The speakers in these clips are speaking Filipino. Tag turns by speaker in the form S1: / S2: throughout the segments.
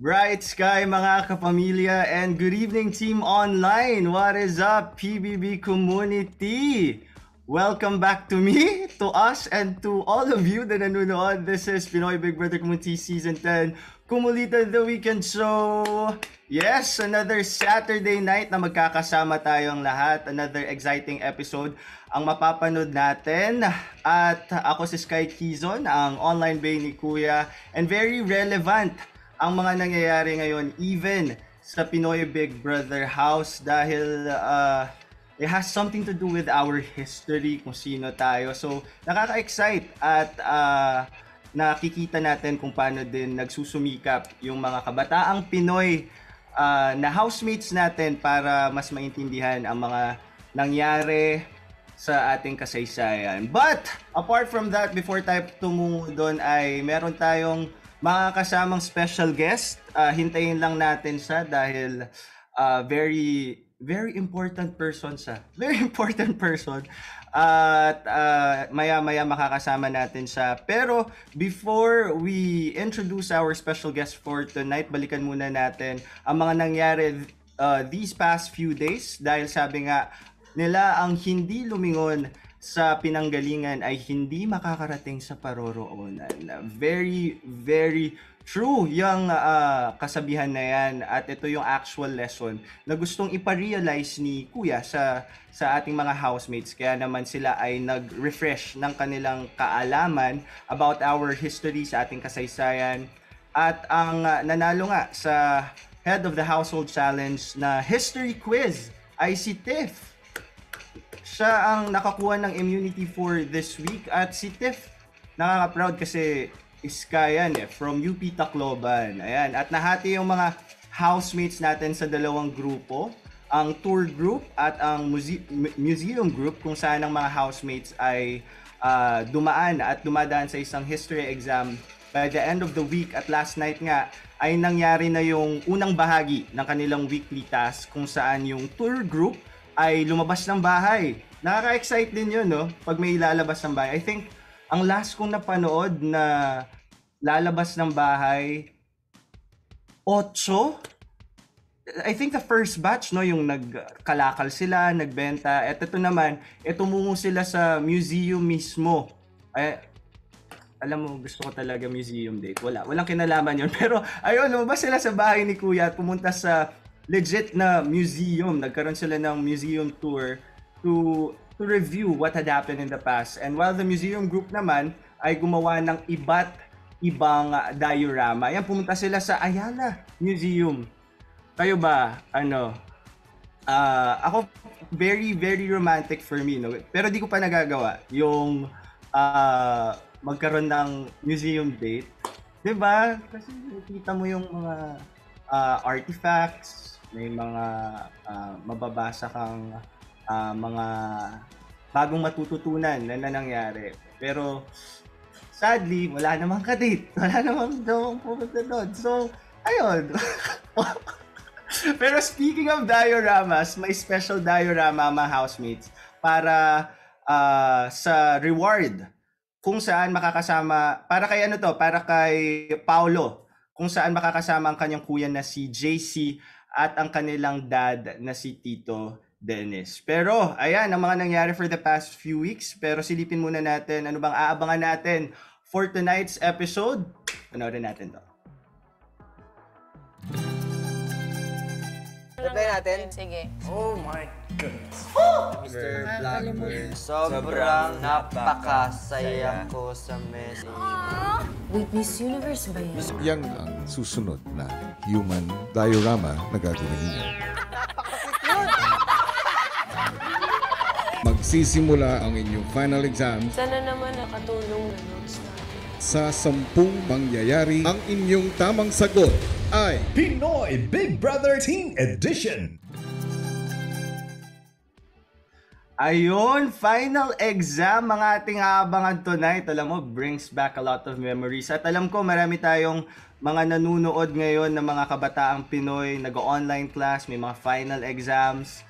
S1: Bright Sky mga kapamilya and good evening team online. What is up PBB community? Welcome back to me, to us, and to all of you na nanonood. This is Pinoy Big Brother Community Season 10, Kumulita The Weekend Show. Yes, another Saturday night na magkakasama tayong lahat. Another exciting episode ang mapapanood natin. At ako si Sky Kizon, ang online bay ni Kuya, and very relevant ang mga nangyayari ngayon even sa Pinoy Big Brother house dahil it has something to do with our history, kung sino tayo. So nakaka-excite at nakikita natin kung paano din nagsusumikap yung mga kabataang Pinoy na housemates natin para mas maintindihan ang mga nangyari sa ating kasaysayan. But apart from that, before tayo tumungo doon ay meron tayong mga kasamang special guest. Hintayin lang natin siya dahil very important person siya. Very important person. At maya-maya makakasama natin siya. Pero before we introduce our special guest for tonight, balikan muna natin ang mga nangyari these past few days. Dahil sabi nga nila, ang hindi lumingon sa pinanggalingan ay hindi makakarating sa paroroonan. Very, very true yung kasabihan na yan. At ito yung actual lesson na gustong iparealize ni Kuya sa ating mga housemates. Kaya naman sila ay nag-refresh ng kanilang kaalaman about our history sa ating kasaysayan. At ang nanalo nga sa Head of the Household Challenge na History Quiz ay si Tiff. Siya ang nakakuha ng immunity for this week at si Tiff nakaka-proud kasi iska yan from UP Tacloban. Ayan. At nahati yung mga housemates natin sa dalawang grupo, ang tour group at ang museum group, kung saan ang mga housemates ay dumaan at dumadaan sa isang history exam by the end of the week. At last night nga ay nangyari na yung unang bahagi ng kanilang weekly task kung saan yung tour group ay lumabas ng bahay. Nakaka-excite din yun, no? Pag may lalabas ng bahay. I think, ang last kong napanood na lalabas ng bahay, 8? I think the first batch, no? Yung nagkalakal sila, nagbenta. At ito naman, tumungo sila sa museum mismo. Ay, alam mo, gusto ko talaga museum date. Walang kinalaman yun. Pero, ayun, lumabas sila sa bahay ni Kuya at pumunta sa legit na museum. Nagkaroon sila ng museum tour to review what had happened in the past. And while the museum group naman ay gumawa ng iba't ibang diorama. Yan, pumunta sila sa Ayala Museum. Kayo ba, ako, very, very romantic for me, no? Pero di ko pa nagagawa yung magkaroon ng museum date. Diba? Kasi nakita mo yung mga artifacts, may mga mababasa kang mga bagong matututunan na nangyari. Pero sadly, wala namang kadate. Wala namang daw pumunta doon. So, ayun. Pero speaking of dioramas, may special diorama mga housemates para sa reward kung saan makakasama, para kay Paulo, kung saan makakasama ang kanyang kuya na si JC at ang kanilang dad na si Tito Dennis. Pero, ayan, ang mga nangyari for the past few weeks. Pero silipin muna natin ano bang aabangan natin for tonight's episode. Panoorin natin to.
S2: Reply natin?
S3: Sige.
S2: Oh my goodness.
S4: Mr. Blackbird.
S2: Sobrang napakasaya ko sa message.
S3: Wait, Miss Universe ba yan?
S4: Yan ang susunod na human diorama na gagawin niyo. Magsisimula ang inyong final exam
S3: Sana naman nakatulong na notes natin.
S4: sa 10 mangyayari. Ang inyong tamang sagot ay
S5: Pinoy Big Brother Teen Edition.
S1: Ayun, final exam ang ating aabangan tonight. Alam mo, brings back a lot of memories. At alam ko, marami tayong mga nanunood ngayon ng mga kabataang Pinoy, nag-online class, may mga final exams.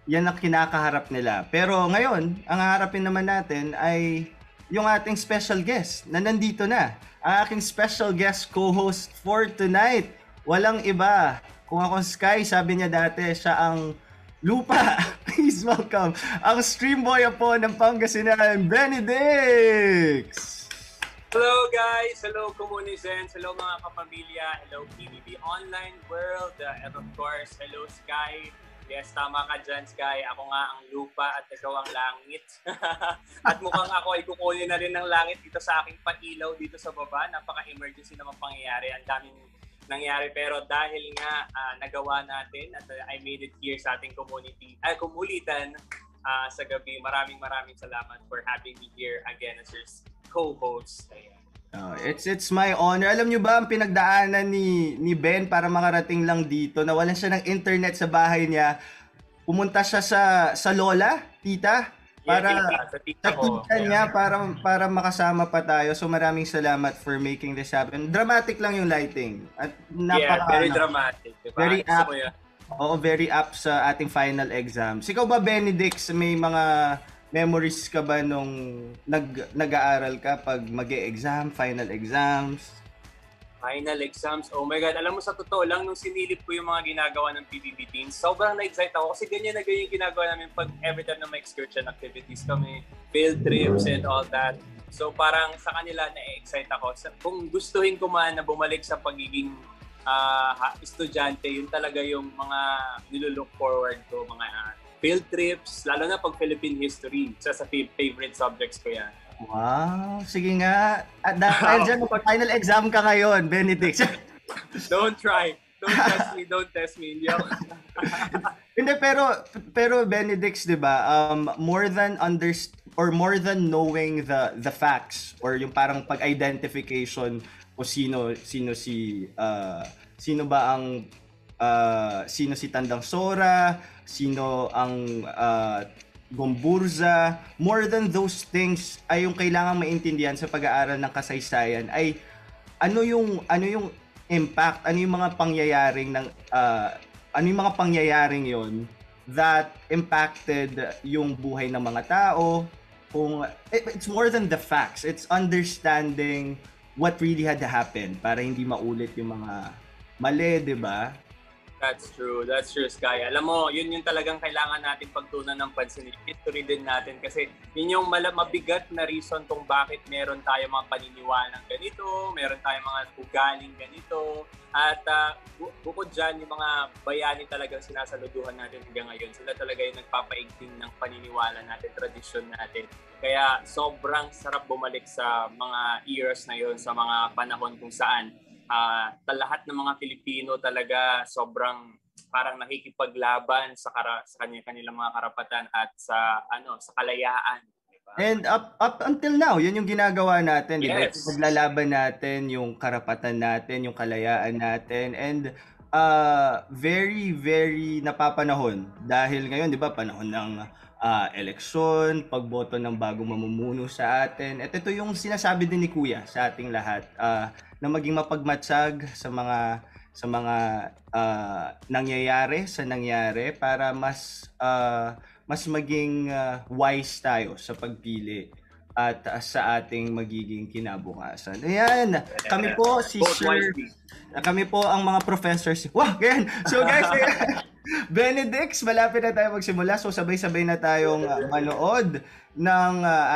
S1: Yan ang kinakaharap nila. Pero ngayon, ang haharapin naman natin ay yung ating special guest na nandito na. Ang aking special guest co-host for tonight. walang iba. Kung akong Sky, sabi niya dati, siya ang lupa. Please welcome ang stream boy po ng Pangasinan, Benedix!
S6: Hello guys! Hello Comunizens! Hello mga kapamilya! Hello PBB Online World! And of course, hello Sky! Yes, tama ka dyan Sky. Ako nga ang lupa at ikaw ang langit. At mukhang ako ay kukunin na rin ng langit dito sa aking patilaw dito sa baba. Napaka-emergency naman pangyayari. Ang daming nangyari pero dahil nga nagawa natin at I made it here sa ating kumulitan sa gabi. Maraming salamat for having me here again as your co-host.
S1: It's my honor. Alam nyo ba ang pinagdaanan ni Ben para makarating lang dito? Nawalan siya ng internet sa bahay niya. Pumunta siya sa lola, tita, para
S6: sa tita
S1: niya para makasama pa tayo. So maraming salamat for making this happen. Dramatic lang yung lighting. At
S6: very dramatic. Diba?
S1: Very apt. Oo, very apt sa ating final exams. Ikaw ba, Benedix, may mga memories ka ba nung nag-aaral ka pag mag-e-exam, final exams?
S6: Final exams? Oh my God. Alam mo, sa totoo lang, nung sinilip ko yung mga ginagawa ng PBB teams, sobrang na-excite ako kasi ganyan yung ginagawa namin pag every time na may excursion activities kami, field trips and all that. So parang sa kanila na-excite ako. Kung gustuhin ko man na bumalik sa pagiging estudyante, yun talaga yung mga nilulook forward ko, mga field trips, lalo na pag Philippine history. Isa sa favorite subjects ko yan.
S1: Wow, sige nga. At dahil dyan, final exam ka ngayon, Benedict.
S6: Don't try. Don't test me. Hindi ako.
S1: Hindi, pero Benedict, di ba, more than knowing the facts or yung parang pag-identification o sino si Tandang Sora, sino ang Gomburza, more than those things ay yung kailangang maintindihan sa pag-aaral ng kasaysayan ay ano yung impact, ano yung mga pangyayaring yon that impacted yung buhay ng mga tao. It's more than the facts, it's understanding what really had happened para hindi maulit yung mga mali, di ba?
S6: That's true, Sky. Alam mo, yun yung talagang kailangan natin pagtunan ng pansin. History din natin kasi yun yung mabigat na reason kung bakit meron tayo mga paniniwalang ganito, meron tayo mga ugaling ganito, at bukod dyan, yung mga bayani talagang sinasaluduhan natin hanggang ngayon. Sila talaga yung nagpapaigting ng paniniwala natin, tradisyon natin. Kaya sobrang sarap bumalik sa mga eras na yun, sa mga panahon kung saan lahat ng mga Pilipino talaga sobrang parang nakikipaglaban sa kanilang mga karapatan at sa kalayaan. Diba?
S1: And up until now, yun yung ginagawa natin, di ba?
S6: Yes.
S1: Naglalaban natin yung karapatan natin, yung kalayaan natin, and very, very napapanahon. Dahil ngayon, di ba, panahon ng eleksyon, pagboto ng bagong mamumuno sa atin. At ito yung sinasabi din ni Kuya sa ating lahat, na maging mapagmatsag sa mga nangyayari para mas maging wise tayo sa pagpili at sa ating magiging kinabukasan. Ayan, kami po kami po ang mga professors. Wow, ganyan. So guys, Benedix, malapit na tayo magsimula. So sabay-sabay na tayong manood ng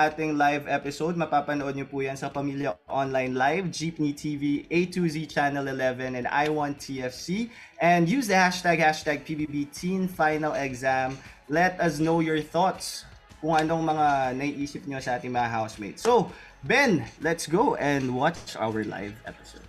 S1: ating live episode. Mapapanood niyo po yan sa Pamilya Online Live, Jeepney TV, A2Z Channel 11, and I1TFC. And use the hashtag PBB Teen Final Exam. Let us know your thoughts kung anong mga naiisip niyo sa ating mga housemates. So, Ben, let's go and watch our live episode.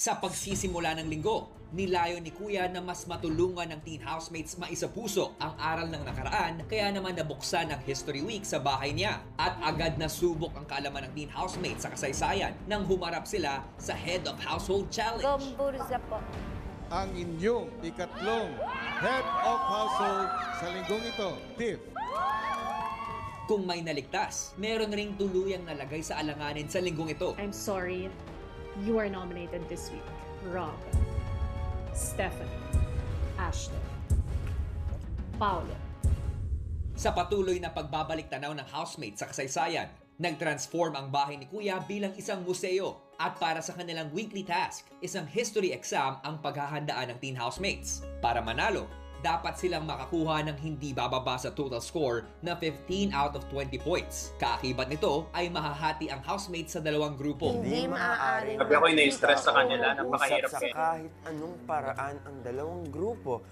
S7: Sa pagsisimula ng linggo, nilayo ni Kuya na mas matulungan ng teen housemates maisapuso ang aral ng nakaraan, kaya naman nabuksan ang History Week sa bahay niya. At agad nasubok ang kaalaman ng teen housemates sa kasaysayan nang humarap sila sa Head of Household Challenge.
S3: Gomburza po.
S4: Ang inyong ikatlong Head of Household sa linggong ito, Tiff.
S7: Kung may naligtas, meron ring tuluyang nalagay sa alanganin sa linggong ito.
S8: I'm sorry, you are nominated this week. Rob, Stephanie, Ashton, Paolo.
S7: Sa patuloy na pagbabalik tanaw ng housemate sa kasaysayan, nag-transform ang bahay ni Kuya bilang isang museo. At para sa kanilang weekly task, isang history exam ang paghahandaan ng teen housemates. Para manalo, dapat silang makakuha ng hindi bababa sa total score na 15 out of 20 points. Kaakibat nito ay mahahati ang housemates sa dalawang grupo.
S3: Hindi maaari.
S6: Sabi ako na-stress sa kanila, napakahirap
S2: Usap sa kahit anong paraan ang dalawang grupo.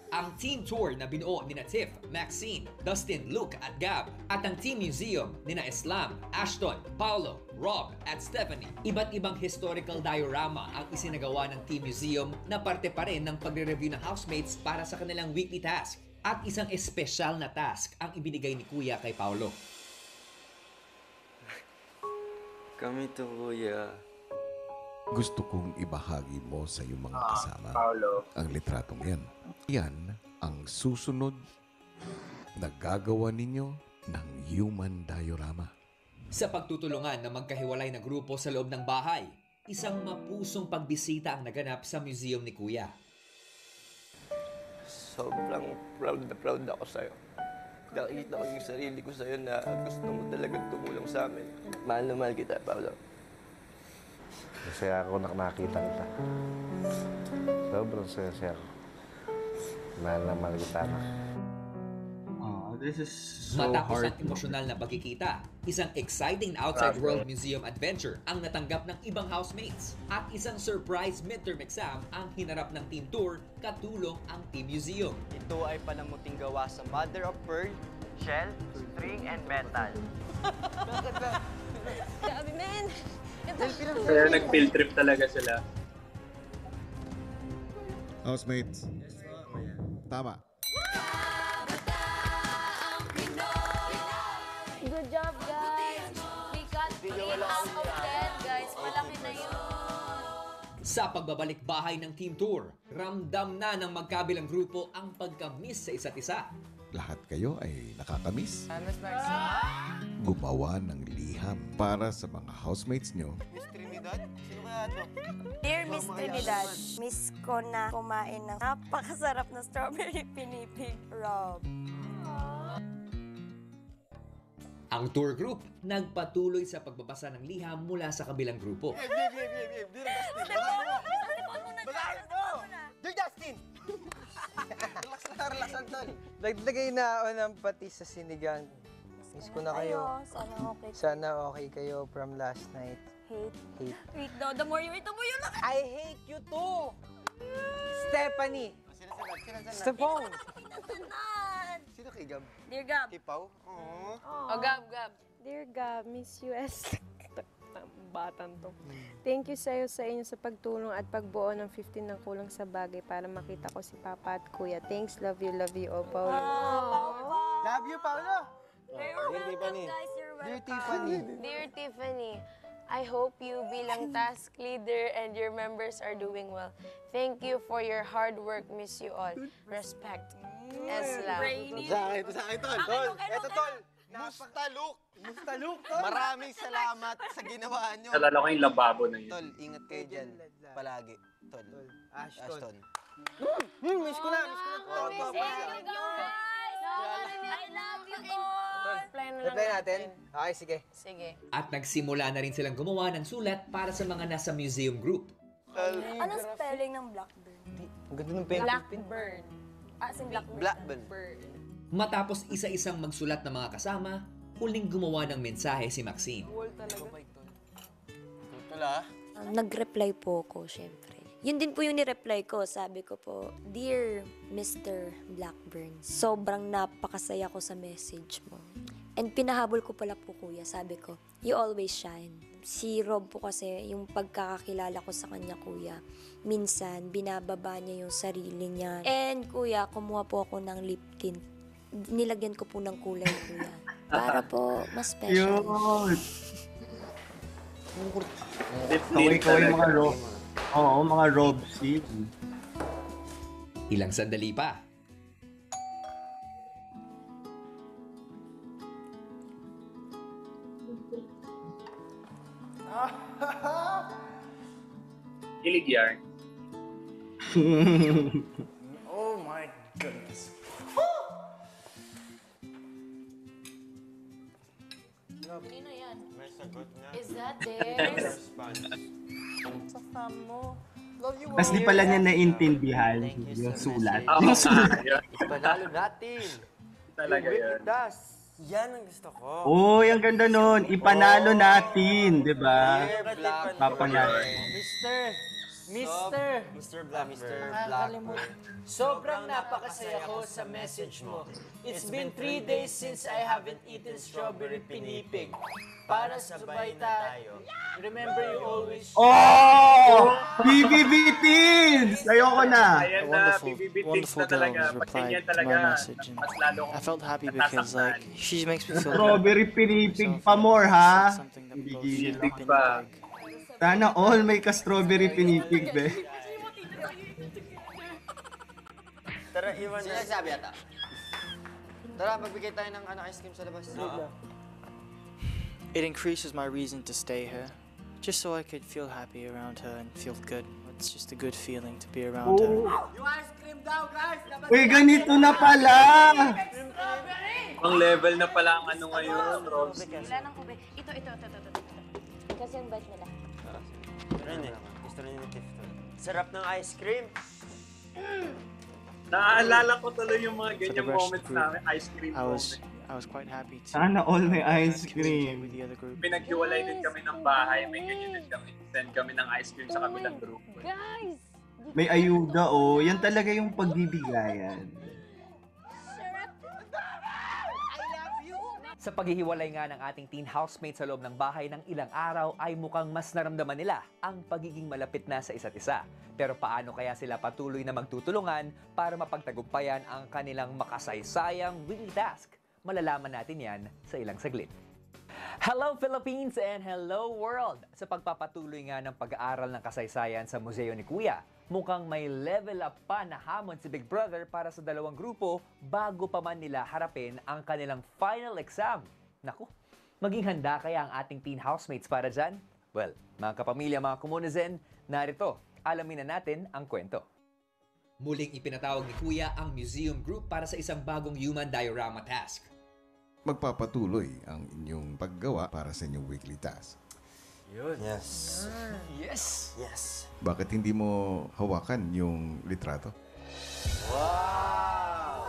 S7: Ang team tour na binuo ni Tiff, Maxine, Dustin, Luke at Gab at ang team museum ni Islam, Ashton, Paolo, Rob at Stephanie. Iba't ibang historical diorama ang isinagawa ng team museum na parte pa rin ng pagre-review ng housemates para sa kanilang weekly task. At isang espesyal na task ang ibinigay ni Kuya kay Paolo.
S2: Kami to, Kuya.
S4: Gusto kong ibahagi mo sa iyong mga kasama
S6: Paolo.
S4: ang litratong yan. Yan ang susunod na gagawa ninyo ng human diorama.
S7: Sa pagtutulungan ng magkahiwalay na grupo sa loob ng bahay, isang mapusong pagbisita ang naganap sa museum ni Kuya.
S2: Sobrang proud na proud ako sa'yo. Nakikita ko yung sarili ko sa'yo na gusto mo talagang tumulong sa amin. Mahal na mahal kita, Paolo.
S9: Masaya ako na nakita kita. Sobrang saya ako. Mahal na mahal kita na.
S1: This is so
S7: Matapos
S1: hard.
S7: ang emosyonal na pagkikita, isang exciting outside world museum adventure ang natanggap ng ibang housemates at isang surprise midterm exam ang hinarap ng team tour katulong ang team museum.
S2: Ito ay panamuting gawa sa mother of pearl, shell, string, and metal.
S3: Grabe, man.
S6: Kaya nag-field trip talaga sila.
S4: Housemates. Tama.
S3: Good job, guys. We got 3 out of 10, guys. Malaki na yun.
S7: Sa pagbabalik bahay ng team tour, ramdam na ng magkabilang grupo ang pagka-miss sa isa't isa.
S4: Lahat kayo ay nakakamiss. Gumawa ng liham para sa mga housemates nyo.
S10: Dear Miss Trinidad, miss ko na kumain ng napakasarap na strawberry pinipig, Rob.
S7: Ang tour group nagpatuloy sa pagbabasa ng liham mula sa kabilang grupo.
S2: Dear Justin! Relaxan, tol. Naglagay na ako ng patis sa sinigang. Miss ko na kayo.
S10: Sana okay.
S2: Sana okay kayo from last night.
S10: Hate.
S2: Hate.
S10: Wait, no, the more you eat, the more you love it.
S2: I hate you too! Stephanie! Stephone! Sino kay Gab?
S10: Dear Gab.
S2: Kay Pao?
S3: Oh, Gab.
S8: Dear Gab, Miss US. Batang to. Thank you sa inyo sa pagtulong at pagbuo ng 15 ng kulang sa bagay para makita ko si Papa at Kuya. Thanks, love you, oh, Paolo.
S2: Love you, Paolo!
S10: You're welcome, guys. You're welcome.
S2: Dear Tiffany.
S3: Dear Tiffany, I hope you bilang task leader and your members are doing well. Thank you for your hard work. Miss you all. Respect. Eslam.
S2: Sa akin, tol. Tol, eto, tol. Mustaluk, tol. Maraming salamat sa ginawa nyo.
S6: Nalala ko yung lababo na yun.
S2: Tol, ingat kayo dyan. Palagi. Tol. Ashton. Miss ko na. Tol,
S3: Thank you, guys. I love you all.
S2: Reply natin? Okay, sige.
S3: Sige.
S7: At nagsimula na rin silang gumawa ng sulat para sa mga nasa museum group.
S10: Anong spelling ng blackbird?
S2: Ang ganda ng pen.
S3: Blackbird.
S10: As in blackbird.
S2: Blackburn.
S7: Matapos isa-isang magsulat ng mga kasama, huling gumawa ng mensahe si Maxine.
S2: Tol, ah.
S10: Nag-reply po ko, syempre. Yun din po yung ni-reply ko. Sabi ko po, Dear Mr. Blackburn, sobrang napakasaya ko sa message mo. And pinahabol ko pala po, kuya. Sabi ko, you always shine. Si Rob po kasi, yung pagkakakilala ko sa kanya, kuya, minsan, binababa niya yung sarili niya. And kuya, kumuha po ako ng lip tint. Nilagyan ko po ng kulay, kuya. Para po, mas special.
S1: Yun! Kaway yung mga rob. Oo, mga rob scene.
S7: Ilang sandali pa.
S6: Kilig yarn.
S11: Oh my goodness.
S3: Kanina yan.
S12: May sagot na.
S3: Is that theirs?
S11: Sa fam mo. Love you
S1: Tapos di pala niya naintindihan yung sulat. Yung sulat.
S12: Panalo natin.
S6: Talaga yan.
S12: Yan ang gusto ko.
S1: Oh, ang ganda nun. Ipanalo natin, di ba? Papanalo.
S12: Mr. Blackbird.
S11: Sobrang napakasaya ko sa message mo. It's been 3 days since I haven't eaten strawberry pinipig. Para sabay tayo. Remember you always...
S1: Oh! BBB Teens! Ayoko na.
S6: Ayan na, BBB Teens na talaga. Pag ganyan talaga, mas lalo
S11: I felt happy because like she makes me feel
S1: Strawberry pinipig pa more, ha? Hindi gigil.
S6: pa.
S1: Sana all may ka-strawberry pinipig, be.
S12: Tara, iwan na. Sinasabi ata. Tara, magbigay tayo ng ice cream sa labas.
S11: It increases my reason to stay here. Just so I could feel happy around her and feel good. It's just a good feeling to be around her.
S12: Yung ice cream daw, guys!
S1: Uy, ganito na pala!
S6: Ang level na pala ang ano ngayon, Rose.
S3: Wala nang kube. Ito. Kasi ang bite nila.
S12: Gusto rin ni Tiff to. Sarap ng ice cream.
S6: Naaalala ko tuloy yung mga
S11: For the
S6: ganyang
S11: rest
S6: moments
S11: group,
S6: namin, ice cream moments.
S11: I was quite happy to
S1: Sana all may ice
S11: communicate
S1: cream.
S11: with the other group.
S6: Pinaghiwalay din kami ng bahay, may ganyan din kami. Send kami ng ice cream sa kabilang group.
S3: Guys!
S1: May ayuda, oh. Yan talaga yung pagbibigayan.
S7: Sa paghihiwalay nga ng ating teen housemates sa loob ng bahay ng ilang araw ay mukhang mas naramdaman nila ang pagiging malapit na sa isa't isa. Pero paano kaya sila patuloy na magtutulungan para mapagtagumpayan ang kanilang makasaysayang weekly task? Malalaman natin yan sa ilang saglit. Hello Philippines and hello world! Sa pagpapatuloy nga ng pag-aaral ng kasaysayan sa Museo ni Kuya, mukhang may level up pa na hamon si Big Brother para sa dalawang grupo bago pa man nila harapin ang kanilang final exam. Naku, maging handa kaya ang ating teen housemates para dyan? Well, mga kapamilya, mga komunizen, narito, alamin na natin ang kwento. Muling ipinatawag ni Kuya ang museum group para sa isang bagong human diorama task.
S4: Magpapatuloy ang inyong paggawa para sa inyong weekly task.
S12: Yes.
S11: Yes.
S4: Bakit hindi mo hawakan yung litrato?
S12: Wow!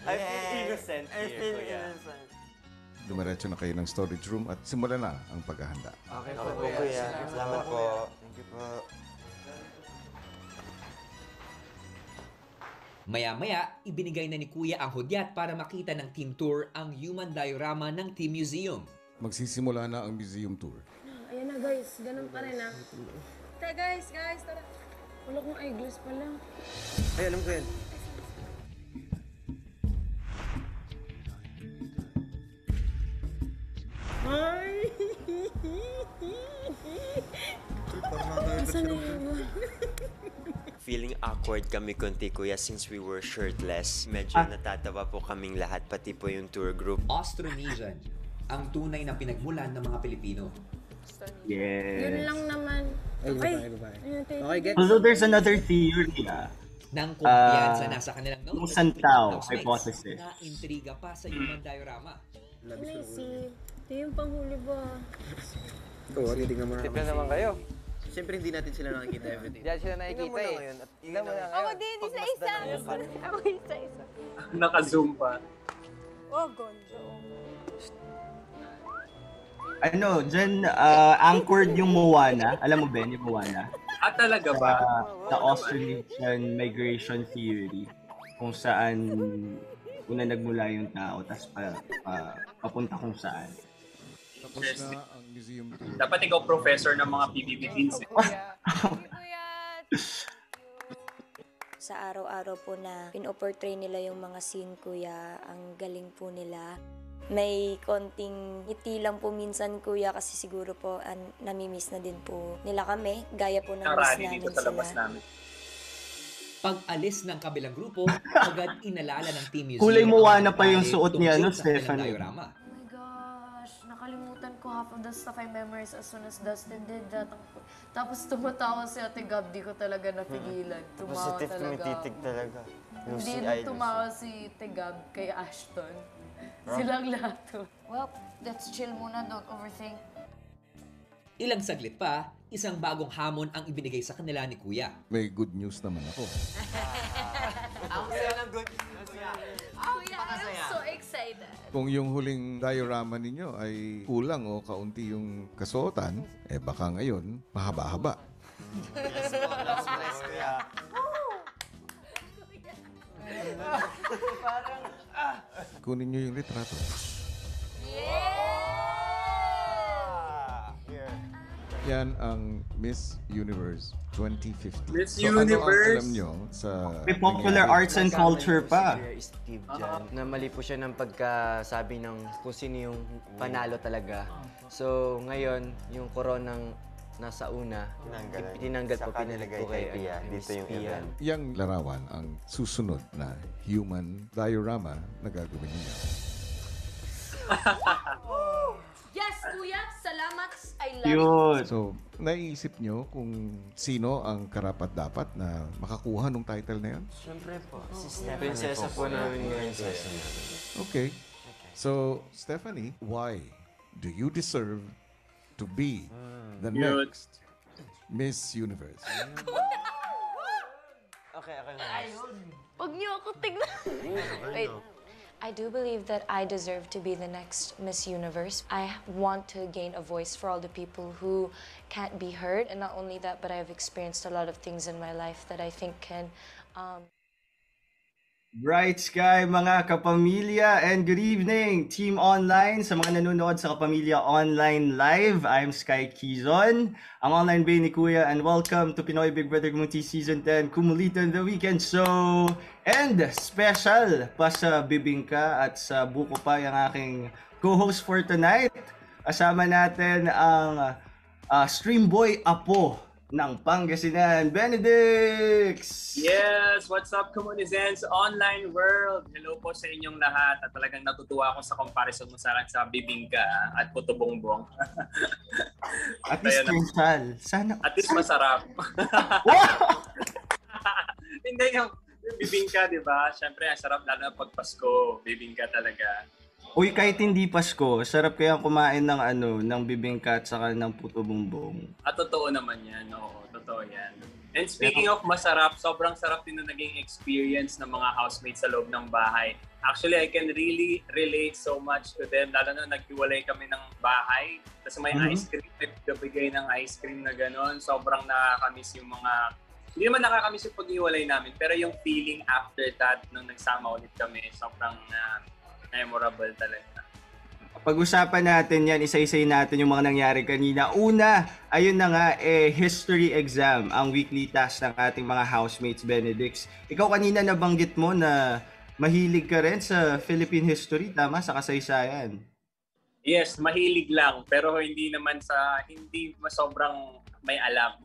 S2: I feel innocent
S12: I
S2: here,
S12: feel
S2: Kuya.
S12: innocent.
S4: Dumiretso na kayo ng storage room at simulan na ang paghahanda.
S12: Okay po, Kuya. Salamat po. Thank you po.
S7: Maya-maya, ibinigay na ni Kuya ang hudyat para makita ng team tour ang human diorama ng Team Museum.
S4: Magsisimula na ang museum tour.
S8: Ayan na guys, ganun pa rin Tara guys, tara. Wala kong eyeglass pala.
S12: Ay, alam ko yan.
S8: Ay! Asan na yun?
S2: Feeling awkward kami konti, Kuya, since we were shirtless. Medyo natatawa po kaming lahat, pati po yung tour group.
S7: Austronesian, ang tunay na pinagmulan ng mga Pilipino.
S1: Yes.
S8: Yun lang naman.
S11: Okay, get.
S1: Although there's another theory,
S7: Nang kumpiyansa na sa kanilang
S1: yung
S7: notes,
S1: Santao
S7: housemates
S1: hypothesis.
S7: na intriga pa sa human diorama.
S8: Lazy. Ito yung panghuli ba?
S12: Oo, titignan mo na.
S9: Tip na naman kayo.
S12: Siyempre, hindi natin sila nakikita everything.
S9: Hindi sila nakikita eh. Tingnan mo na
S8: Ako din, isa-isa. Ako isa-isa.
S6: Naka-zoom pa.
S8: Oh, gonjo.
S1: Ano, dyan, anchored yung Moana. Alam mo, Ben, yung Moana?
S6: Talaga ba?
S1: The Austronesian migration theory. Kung saan una nagmula yung tao, tapos papunta kung saan.
S4: Tapos na ang museum tour.
S6: Dapat ikaw professor ng mga PBB teens.
S10: Sa araw-araw po na pinoportray nila yung mga scene, Kuya, ang galing po nila. May konting ngiti lang po minsan, Kuya, kasi siguro po namimiss na din po nila kami. Gaya po ng miss
S6: Narani
S10: namin
S6: dito sa labas
S10: sila.
S6: namin.
S7: Pag-alis ng kabilang grupo, agad inalala ng Team Museum
S1: Kulay
S7: ang
S1: Moana
S7: mga
S1: pa yung
S7: detalye
S1: suot ni
S7: tungkol
S1: ano,
S7: sa kanilang
S1: Stephanie.
S7: diorama.
S8: Oh my God.
S3: Ash, nakalimutan ko half of the stuff I memorized as soon as Dustin did that. Tapos tumatawa si Ate Gab, di ko talaga napigilan. Tumawa
S12: Positive
S3: talaga
S12: tumitik
S3: ako.
S12: talaga.
S3: Hindi
S12: Lucy,
S3: na
S12: ay,
S3: tumawa si Ate Gab kay Ashton. Silang lahat. Well, let's chill muna, don't overthink.
S7: Ilang saglit pa, isang bagong hamon ang ibinigay sa kanila ni Kuya.
S4: May good news naman ako.
S11: Ang saya ng good.
S3: Kuya, I'm so excited.
S4: Kung yung huling diorama ninyo ay kulang o kaunti yung kasuotan, baka ngayon, mahaba-haba.
S12: Yes po, last bless kuya.
S4: Kunin nyo yung litrato. Yan ang Miss Universe 2050.
S6: Miss
S4: Ano ang
S6: Universe?
S4: alam nyo sa...
S1: May popular arts and culture pa.
S12: Steve dyan, na mali po siya ng pagkasabi ng kung sino yung panalo talaga. So, ngayon, yung koronang nasa una, tinanggal po, pinalit po kay
S9: dito yung event.
S4: Yang larawan ang susunod na human diorama na gagawin niyo.
S3: Yes, Kuya! Salamat! I love it!
S1: Yun.
S4: So, naiisip nyo kung sino ang karapat-dapat na makakuha ng title na yan?
S12: Siyempre po, si Stephanie prinsesa po namin ngayon.
S4: Okay. So, Stephanie, why do you deserve to be the
S6: Yun.
S4: next Miss Universe?
S12: Okay.
S3: Huwag niyo ako tignan. Wait. I do believe that I deserve to be the next Miss Universe. I want to gain a voice for all the people who can't be heard. And not only that, but I've experienced a lot of things in my life that I think can...
S1: Bright Sky mga kapamilya, and good evening Team Online sa mga nanonood sa Kapamilya Online Live. I'm Sky Quizon, ang online bay ni Kuya, and welcome to Pinoy Big Brother Community Season 10 Kumulitan The Weekend Show. And special pa sa Bibingka at sa buko pa yung aking co-host for tonight. Kasama natin ang stream boy Apo ng Pangasinan, Benedix!
S6: Yes! What's up, Comunizens Online World? Hello po sa inyong lahat at talagang natutuwa ako sa comparison mo sa akin sa Bibingka at Puto Bongbong.
S1: At least special. Sana...
S6: At least masarap. Hindi yung Bibingka, di ba? Siyempre, ang sarap lalo na pag Pasko. Bibingka talaga.
S1: Uy, kahit hindi Pasko, sarap kaya kumain ng ng bibingka at saka ng puto bumbong.
S6: At totoo naman yan. Oo, totoo yan. And speaking of masarap, sobrang sarap din na naging experience ng mga housemates sa loob ng bahay. Actually, I can really relate so much to them. Lalo na naghiwalay kami ng bahay. Tapos may ice cream, nagbigay ng ice cream na gano'n. Sobrang nakakamiss yung mga... Hindi naman nakakamiss yung paghiwalay namin, pero yung feeling after that, nung nagsama ulit kami, sobrang memorable talaga.
S1: Pag-usapan natin yan, isa-isay natin yung mga nangyari kanina. Una, ayun na nga, history exam, ang weekly task ng ating mga housemates, Benedix. Ikaw kanina nabanggit mo na mahilig ka rin sa Philippine history, tama? Sa kasaysayan.
S6: Yes, mahilig lang, pero hindi sobrang may alam.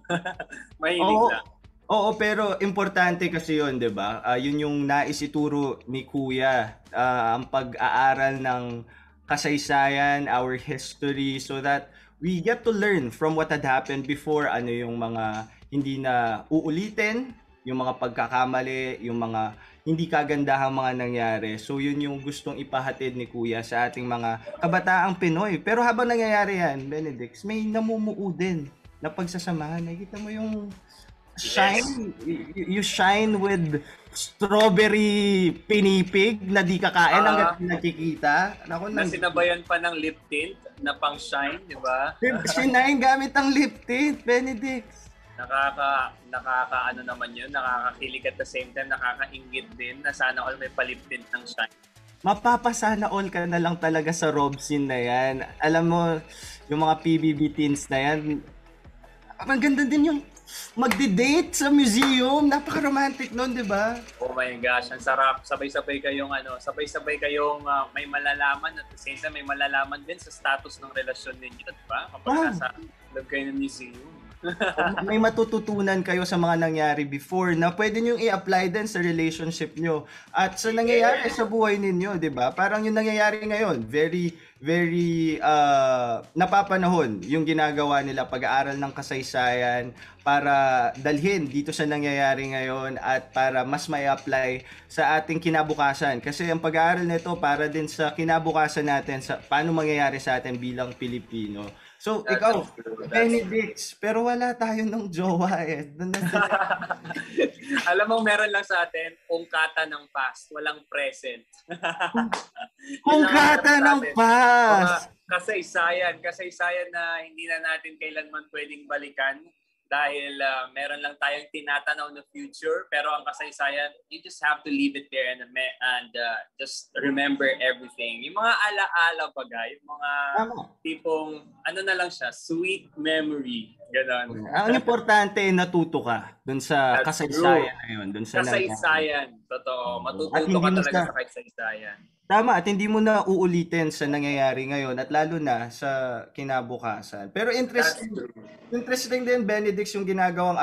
S6: Mahilig lang.
S1: Oo, pero importante kasi yun, di ba? Yun yung naisituro ni Kuya, ang pag-aaral ng kasaysayan, our history, so that we get to learn from what had happened before, ano yung mga hindi na uulitin, yung mga pagkakamali, yung mga hindi kagandahang mga nangyari. So yun yung gustong ipahatid ni Kuya sa ating mga kabataang Pinoy. Pero habang nangyayari yan, Benedix, may namumuo din na pagsasamahan. Nakikita mo yung shine, you shine with strawberry pinipig na di kakain hanggang nakikita.
S6: Na sinabayan pa ng lip tint na pang shine, di ba?
S1: Shine gamit ang lip tint, Benedix.
S6: Nakaka-ano naman yun, nakakakilig at the same time, nakakaingit din na sana all may palip tint ng shine.
S1: Mapapasana all ka na lang talaga sa Robsin na yan. Alam mo, yung mga PBB teens na yan, ang ganda din yung magdi-date sa museum. Napaka-romantic nun, di ba?
S6: Oh my gosh, ang sarap. Sabay-sabay kayong may malalaman at the same time may malalaman din sa status ng relasyon ninyo, di ba? Kapag nasa loob kayo ng museum.
S1: May matututunan kayo sa mga nangyari before na pwede nyo i-apply din sa relationship nyo. At sa nangyayari sa buhay ninyo, di ba? Parang yung nangyayari ngayon, very napapanahon yung ginagawa nila, pag-aaral ng kasaysayan para dalhin dito sa nangyayari ngayon at para mas may-apply sa ating kinabukasan. Kasi ang pag-aaral nito para din sa kinabukasan natin, sa paano mangyayari sa atin bilang Pilipino. So, ikaw, Benedict, pero wala tayo ng jowa eh.
S6: Alam mo, meron lang sa atin, ungkata ng past, walang present.
S1: Ungkata ng past!
S6: Kasaysayan na hindi na natin kailanman pwedeng balikan dahil meron lang tayong tinatanaw na future, pero ang kasaysayan, you just have to leave it there and just remember everything. Yung mga ala-ala bagay, yung mga tipong, ano na lang siya, sweet memory. Ganon.
S1: Ang importante, natuto ka dun sa kasaysayan na yun. Dun sa
S6: kasaysayan. Totoo. Matututo ka talaga sa kasaysayan.
S1: Tama, at hindi mo na uulitin sa nangyayari ngayon at lalo na sa kinabukasan. Pero interesting din, Benedict, yung ginagawang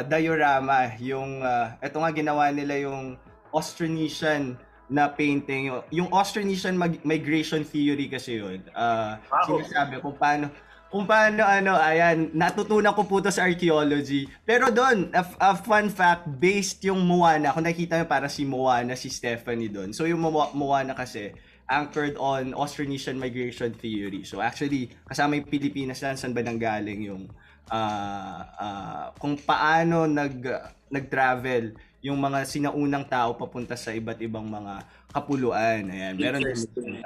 S1: diorama. Yung, eto nga ginawa nila yung Austronesian na painting. Yung Austronesian migration theory kasi yun. Sinasabi kung paano ayan, natutunan ko po to sa archaeology. Pero doon, a fun fact, based yung Moana, kung nakikita mo para si Moana, si Stephanie doon. So yung Moana kasi, anchored on Austronesian migration theory. So actually, kasama yung Pilipinas lang, saan ba nanggaling yung, kung paano nag-travel yung mga sinaunang tao papunta sa iba't ibang mga kapuluan. Ayan, meron din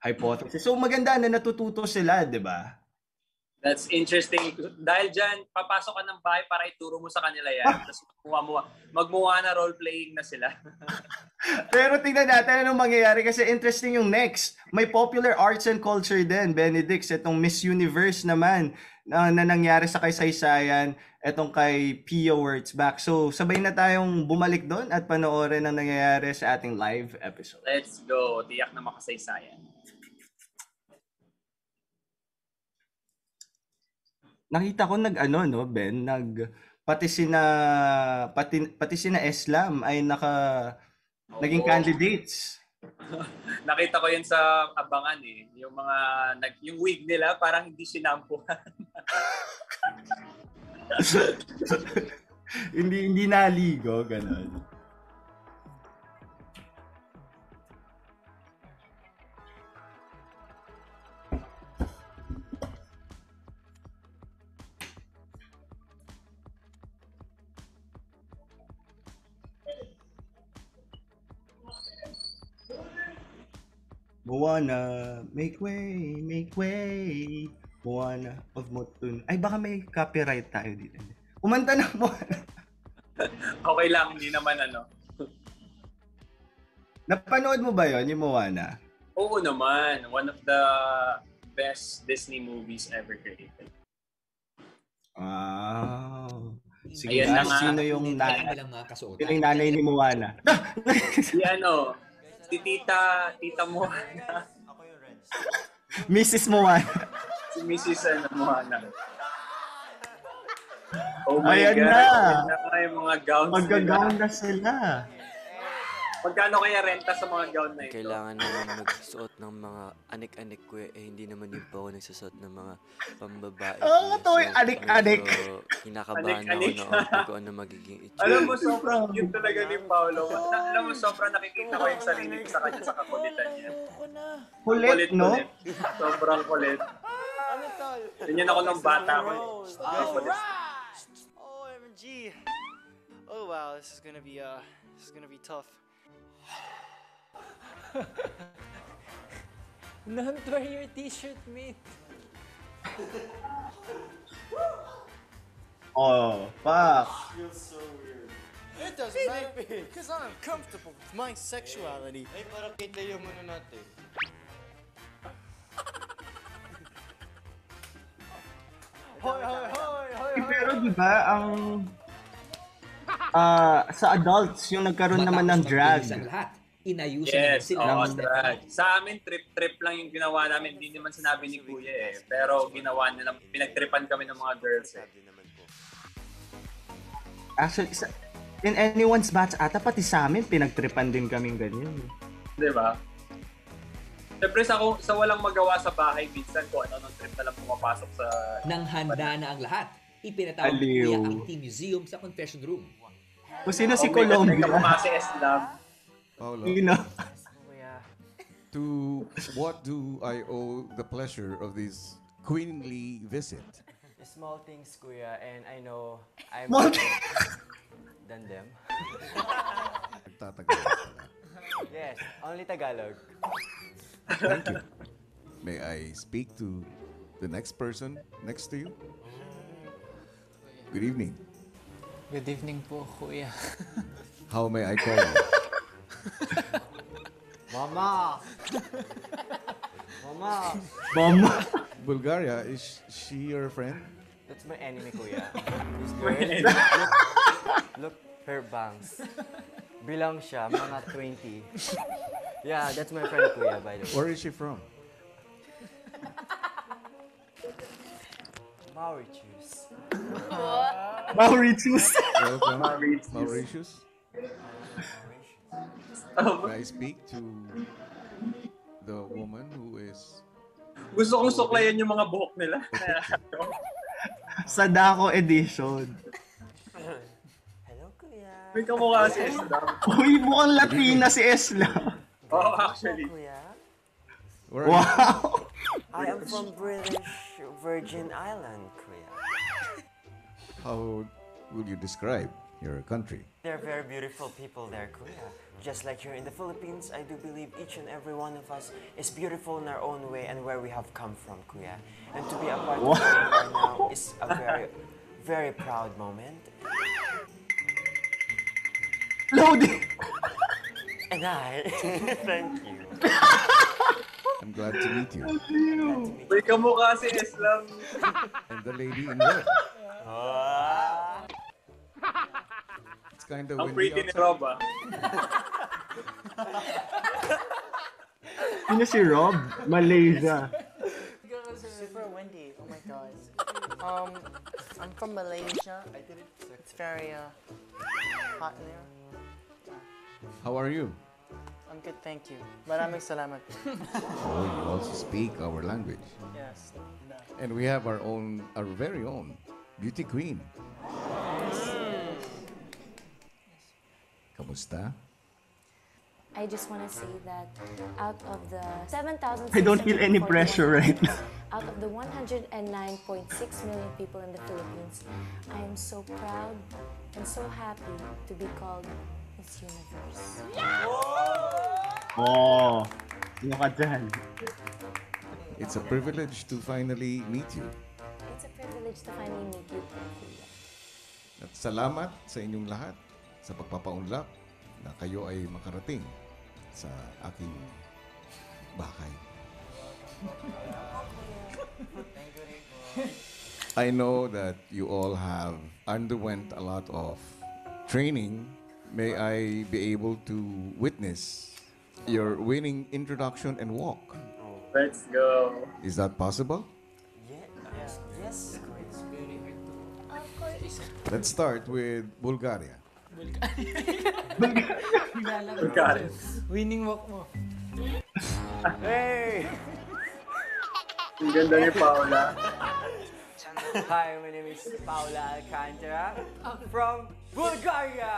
S1: hypothesis. So maganda na natututo sila, di ba?
S6: That's interesting. Dahil dyan, papasok ka ng bahay para ituro mo sa kanila yan. Tapos magmuha na role-playing na sila.
S1: Pero tingnan natin anong mangyayari kasi interesting yung next. May popular arts and culture din, Benedict. Itong Miss Universe naman na nangyari sa kasaysayan. Itong kay Pia Wurtzbach. So, sabay na tayong bumalik doon at panoorin ang nangyayari sa ating live episode.
S6: Let's go. Tiyak na makasaysayan.
S1: Nakita ko Ben, pati sina Eslam ay naging candidates.
S6: Nakita ko yun sa abangan eh. Yung wig nila parang hindi sinampuhan.
S1: hindi naligo, ganun. Moana, make way, Moana of Motun. Ay, baka may copyright tayo dito. Kumanta na Moana.
S6: Okay lang, hindi naman
S1: Napanood mo ba yon yung Moana?
S6: Oo naman. One of the best Disney movies ever created.
S1: Wow. Sige,
S6: sino
S1: yung nanay ni Moana?
S6: Si Tita Moana.
S1: Mrs. Moana.
S6: Si Mrs. Moana. Oh my
S1: Ayan
S6: God.
S1: Na.
S6: Ayan na yung mga gowns.
S1: Mag-gown na sila.
S6: Magkano kaya renta sa mga gown na ito?
S12: Kailangan naman magsuot ng mga anik-anik ko hindi naman din po ako nagsusuot ng mga pambabae.
S1: Oo, ito yung anik-anik.
S12: So, kinakabahan ako na kung ano magiging itsura.
S6: Alam mo, sobrang cute talaga ni Paolo. Alam mo, sobrang nakikita ko yung sarili ko sa kanya sa kakulitan niya.
S1: Kulit, no?
S6: Sobrang kulit. Ganyan ako ng bata ko.
S13: OMG. Oh wow, this is gonna be tough.
S11: Don't wear your t-shirt, mate.
S1: Oh, fuck.
S13: Feels so weird. It doesn't matter because I'm comfortable with my sexuality.
S12: Ay, parang kita yung muna natin.
S13: Hoy.
S1: Pero diba, sa adults, yung nagkaroon naman ng drag.
S7: Inayusin
S6: sila. Drag. Sa amin, trip lang yung ginawa namin. Hindi naman sinabi ni Kuya eh. Pero ginawa nila, pinagtripan kami ng mga girls eh.
S1: Actually, in anyone's batch ata, pati sa amin, pinagtripan din kaming ganyan.
S6: Diba? Siyempre sa walang magawa sa bahay, minsan kung ano-anong trip na lang pumapasok sa...
S7: Nang handa na ang lahat, ipinatawag ni
S1: Aliw.
S7: Kuya ang Team Museum sa confession room.
S1: Kung sino si
S6: May
S1: Colombia?
S6: kamukha si Eslam.
S4: Paolo,
S1: Sino?
S4: to what do I owe the pleasure of this queenly visit?
S12: Small things, Kuya, and I know I'm
S1: Small
S12: than them.
S4: Nagtatagal pala.
S12: Yes, only Tagalog.
S4: Thank you. May I speak to the next person next to you? Good evening.
S11: Good evening po, Kuya.
S4: How may I call you?
S12: Mama! Mama!
S1: Mama.
S4: Bulgaria, is she your friend?
S12: That's my enemy, Kuya. This
S6: My
S12: girl,
S6: enemy.
S12: look her bangs. Bilang siya, mga 20. Yeah, that's my friend, Kuya, by the way.
S4: Where is she from?
S12: Mauritius.
S1: Mauritius.
S4: Welcome,
S6: Mauritius.
S4: Mauritius. May I speak to the woman who is...
S6: Gusto kong suklayan yung mga buhok nila.
S1: Sadako edition.
S12: Hello, Kuya.
S6: May kamukha si Eslam.
S1: Uy, mukhang Latina si Esla.
S6: Oh, actually.
S12: Kuya.
S4: Where are you?
S1: Wow.
S12: I am from British Virgin Island, Kuya.
S4: How will you describe your country?
S12: They're very beautiful people there, Kuya. Just like here in the Philippines, I do believe each and every one of us is beautiful in our own way and where we have come from, Kuya. And to be a part of it right now is a very, very proud moment.
S1: Loading.
S12: And I, thank you.
S4: I'm glad to meet you.
S6: May kamukha si Eslam.
S4: And the lady in red. It's kind of
S6: Ang
S4: windy
S6: pretty ni
S4: outside.
S6: Rob, ah.
S1: Sino si Rob? Malaysia.
S11: Super windy. Oh my god. I'm from Malaysia. It's very hot in there.
S4: How are you?
S11: I'm good, thank you. Maraming salamat.
S4: Oh, you also speak our language.
S11: Yes.
S4: And we have our very own beauty queen. Kamusta?
S3: I just want to say that out of the 7,000,
S1: I don't feel any pressure right now.
S3: out of the 109.6 million people in the Philippines, I am so proud and so happy to be called Miss Universe.
S1: Oh, sino ka dyan?
S4: It's a privilege to finally meet you.
S3: It's a privilege to finally meet you, Kuya.
S4: At salamat sa inyong lahat sa pagpapaunlak na kayo ay makarating sa aking bahay. I know that you all have underwent a lot of training. May I be able to witness your winning introduction and walk?
S6: Let's go.
S4: Is that possible?
S12: Yes, yes.
S4: Let's start with Bulgaria.
S6: Bulgaria.
S11: Winning walk mo.
S12: Hey!
S6: Ang ganda ni Paula.
S12: Hi, my name is Paula Alcantara from Bulgaria.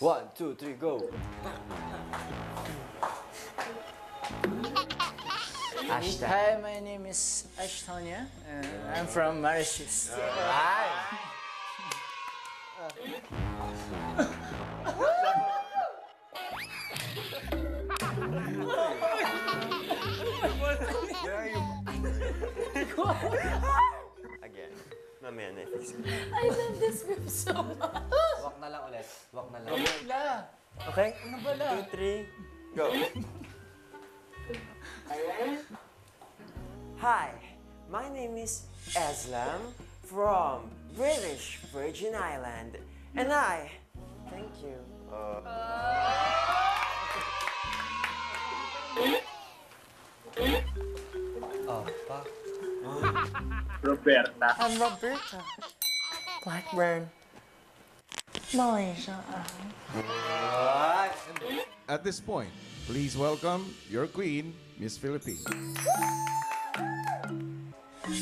S12: 1, 2, 3, go. Ashton.
S11: Hi, my name is Ashtonia. I'm from Mauritius.
S12: Hi. Where are you? Again. Mamaya na i-fix ko.
S3: I love this group so much.
S12: Walk na lang ulit. Walk na lang.
S11: Wala.
S12: Okay?
S11: Ano pala?
S12: 2, 3, go. Hi, my name is Eslam from British Virgin Island, and I thank you. Fuck.
S6: Roberta.
S11: I'm Roberta. Blackburn. Malaysia.
S4: At this point, Please welcome your queen, Miss Philippines.